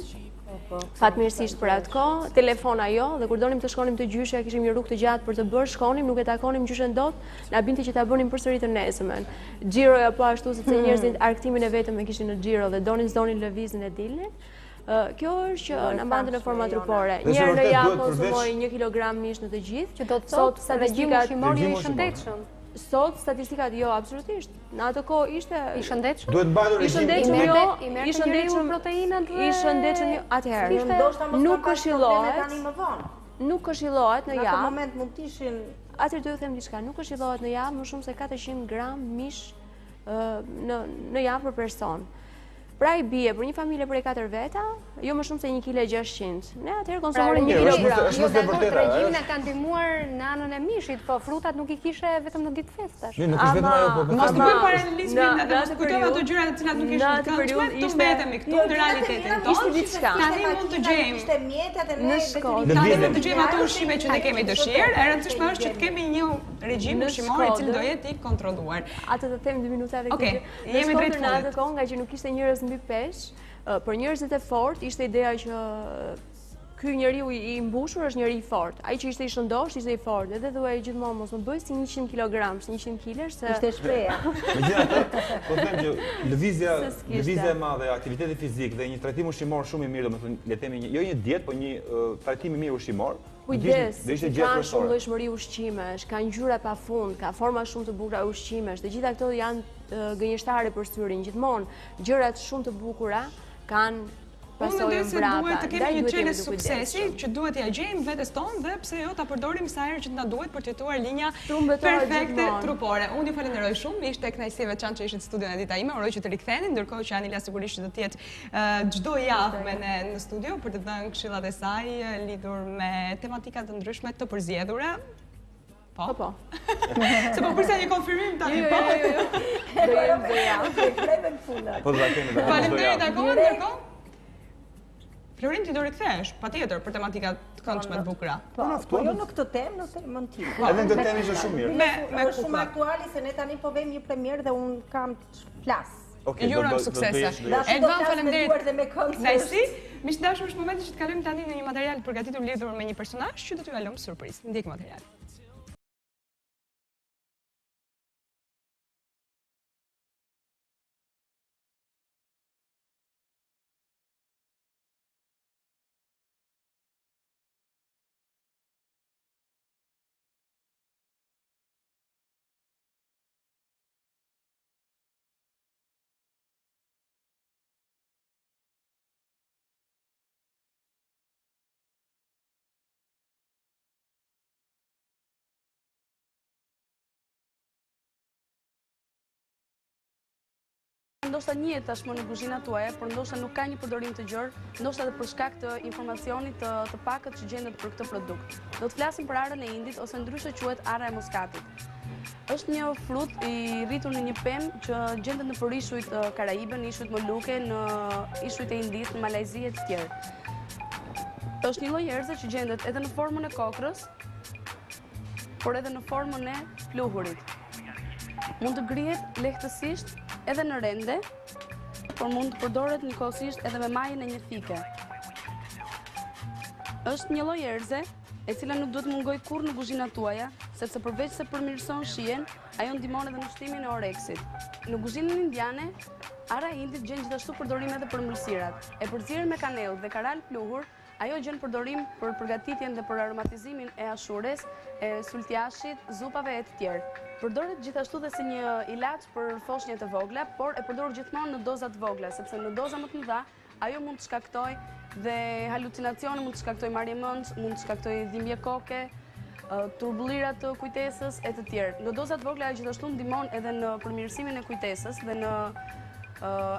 Fatmirësisht për atë kohë, telefona jo, dhe kur donim të shkonim të gjyshe, kishim një rrugë të gjatë për të bërë, shkonim, nuk e takonim gjyshen dot, na binte që ta bënim përsëri të nesërmen. Xhiroja po ashtu, sepse njerëzit arktimin e vetëm e kishin në xhiro dhe donin lëvizin e dilnin. Kjo është që na mbante në forma trupore. Njëherë në javë konsumoj 1 kilogram mish në të gjithë, që do të thotë se regjimi ushqimor i shëndetshëm. Sot statistikat jo, absolutisht. Në atë kohë ishte i shëndetshëm. Duhet mbajtur regjim. I shëndetshëm proteinat dhe i shëndetshëm atëherë. Nuk këshillohet. Nuk këshillohet në javë. Në atë moment mund të ishin atëherë do të them diçka, nuk këshillohet në javë më shumë se 400 gram mish në javë për person. Pra i bie për një familje për 4 veta, jo më shumë se 1,6 kg. Ne atëherë konsumojmë 1 kilogram. Jo, regjimin e ka ndihmuar në anën e mishit, po frutat nuk i kishe vetëm në ditë festash. Nuk është vetëm ajo, po. Mos të bëjmë paralelizmin, edhe mos të kujtojmë ato gjëra të cilat nuk ishin të këndshme, të mbetemi këtu në realitetin tonë. Tani mund të gjejmë ishte mjetet e në Shkodër. Tani mund të gjejmë ato ushqime që ne kemi dëshirë. E rëndësishme është që të kemi një regjim ushqimor i cili do jetë i kontrolluar. Atë të them 2 minuta edhe këtë. Jemi drejt fundit. Në atë kohë nga që nuk ishte njerëz mbi peshë, për njerëzit e fortë ishte ideja që ky njeriu i mbushur është njeri i fortë. Ai që ishte i shëndosh ishte i fortë. Edhe thuaj gjithmonë mos më bëj si 100 kg, 100 kg se ishte shpreha. Megjithatë, po them që lëvizja e madhe, aktiviteti fizik dhe një trajtim ushqimor shumë i mirë, domethënë le të themi jo një dietë, po një trajtim i mirë ushqimor. Kujdes, ka shumë llojshmëri ushqimesh, ka ngjyra pafund, ka forma shumë të bukura ushqimesh. Të gjitha këto janë gënjeshtare për syrin. Gjithmonë gjërat shumë të bukura kanë pasojën brapa. Unë mendoj se duhet të kemi një çelë suksesi që duhet t'ia gjejmë vetes tonë dhe pse jo ta përdorim sa herë që na duhet për të jetuar linja perfekte trupore. Unë ju falenderoj shumë, ishte kënaqësi e veçantë që ishit në studion e dita ime. Uroj që të riktheheni, ndërkohë që Anila sigurisht do të jetë çdo javë me ne në studio për të dhënë këshillat e saj lidhur me tematika të ndryshme të përzgjedhura. Po. Se po përsa një konfirmim tani, po? Jo. Do jem dhe javë, kreve në fundat. Po do kemi dhe faleminderit akoma, ndërkohë. Florin, ti do rikthesh, patjetër, për tematika të këndshme të bukura. Po jo në këtë temë, në temën time. Edhe në këtë temë ishte shumë mirë. Është shumë aktuali se ne tani po vëmë një premierë dhe unë kam flas. Ju urojmë suksese. Elvan, faleminderit. Nësi, miq dashur, është momenti që të kalojmë tani në një material përgatitur lidhur me një personazh që do t'ju lëm surprizë. Ndjek materialin. Ndoshta njihet tashmë në kuzhinat tuaja, por ndoshta nuk ka një përdorim të gjerë, ndoshta edhe për shkak të informacionit të pakët që gjendet për këtë produkt. Do të flasim për arën e Indit ose ndryshe quhet ara e Moskatit. Është një frut i rritur në një pemë që gjendet në ishujt Karaibe, në ishujt Moluke, në ishujt e Indis, në Malajzi e të tjerë. Është një lloj erëze që gjendet edhe në formën e kokrës, por edhe në formën e pluhurit. Mund të grihet lehtësisht edhe në rende, por mund të përdoret njëkohësisht edhe me majën e një thike. Është një lloj erëze e cila nuk duhet mungoj kurrë në kuzhinat tuaja, sepse përveç se përmirëson shijen, ajo ndihmon edhe në ushtrimin e oreksit. Në kuzhinën indiane, ara e Indit gjen gjithashtu përdorim edhe për ëmbëlsirat. E përzier me kanellë dhe karal pluhur, ajo gjen përdorim për përgatitjen dhe për aromatizimin e ashures, e sultjashit, zupave e të tjerë. Përdoret gjithashtu dhe si një ilaç për foshnjët e vogla, por e përdor gjithmonë në doza të vogla, sepse në doza më të mëdha ajo mund të shkaktojë dhe halucinacione, mund të shkaktojë marrje mend, mund të shkaktojë dhimbje koke, turbullira të kujtesës e të tjerë. Në doza të vogla ajo gjithashtu ndihmon edhe në përmirësimin e kujtesës dhe në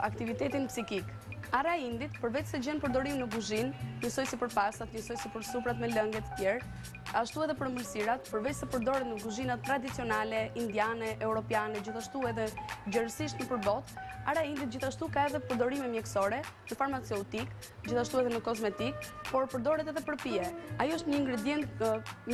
aktivitetin psikik. Ara e Indit, përveç se gjen përdorim në kuzhinë, njësoj si për pastat, njësoj si për suprat me lënge të tjerë, ashtu edhe për ëmbëlsirat, përveç se përdoret në kuzhinat tradicionale, indiane, europiane, gjithashtu edhe gjerësisht nëpër botë, ara e Indit gjithashtu ka edhe përdorime mjekësore, në farmaceutik, gjithashtu edhe në kozmetik, por përdoret edhe për pije. Ajo është një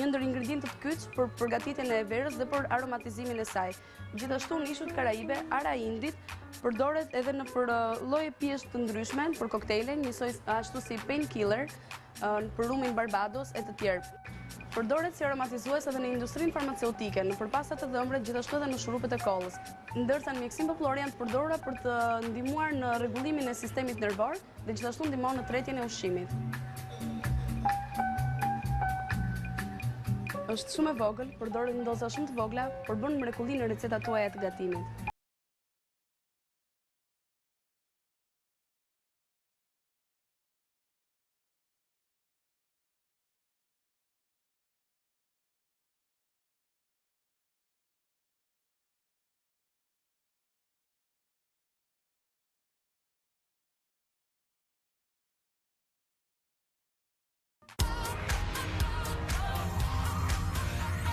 ndër ingredientët të kyç për përgatitjen e verës dhe për aromatizimin e saj. Gjithashtu në ishujt Karaibe, ara e Indit përdoret edhe në për lloje pijesh të ndryshme, për koktejle, njësoj ashtu si painkiller, për rumin Barbados e të tjerë. Përdoret si aromatizues edhe në industrinë farmaceutike, në përpastat të dhëmbëve, gjithashtu edhe në shurupet e kollës. Ndërsa në mjekësinë popullore janë të përdorura për të ndihmuar në rregullimin e sistemit nervor dhe gjithashtu ndihmon në tretjen e ushqimit. Është shumë e vogël, përdoret në doza shumë të vogla, por bën mrekulli në recetat tuaja të gatimit.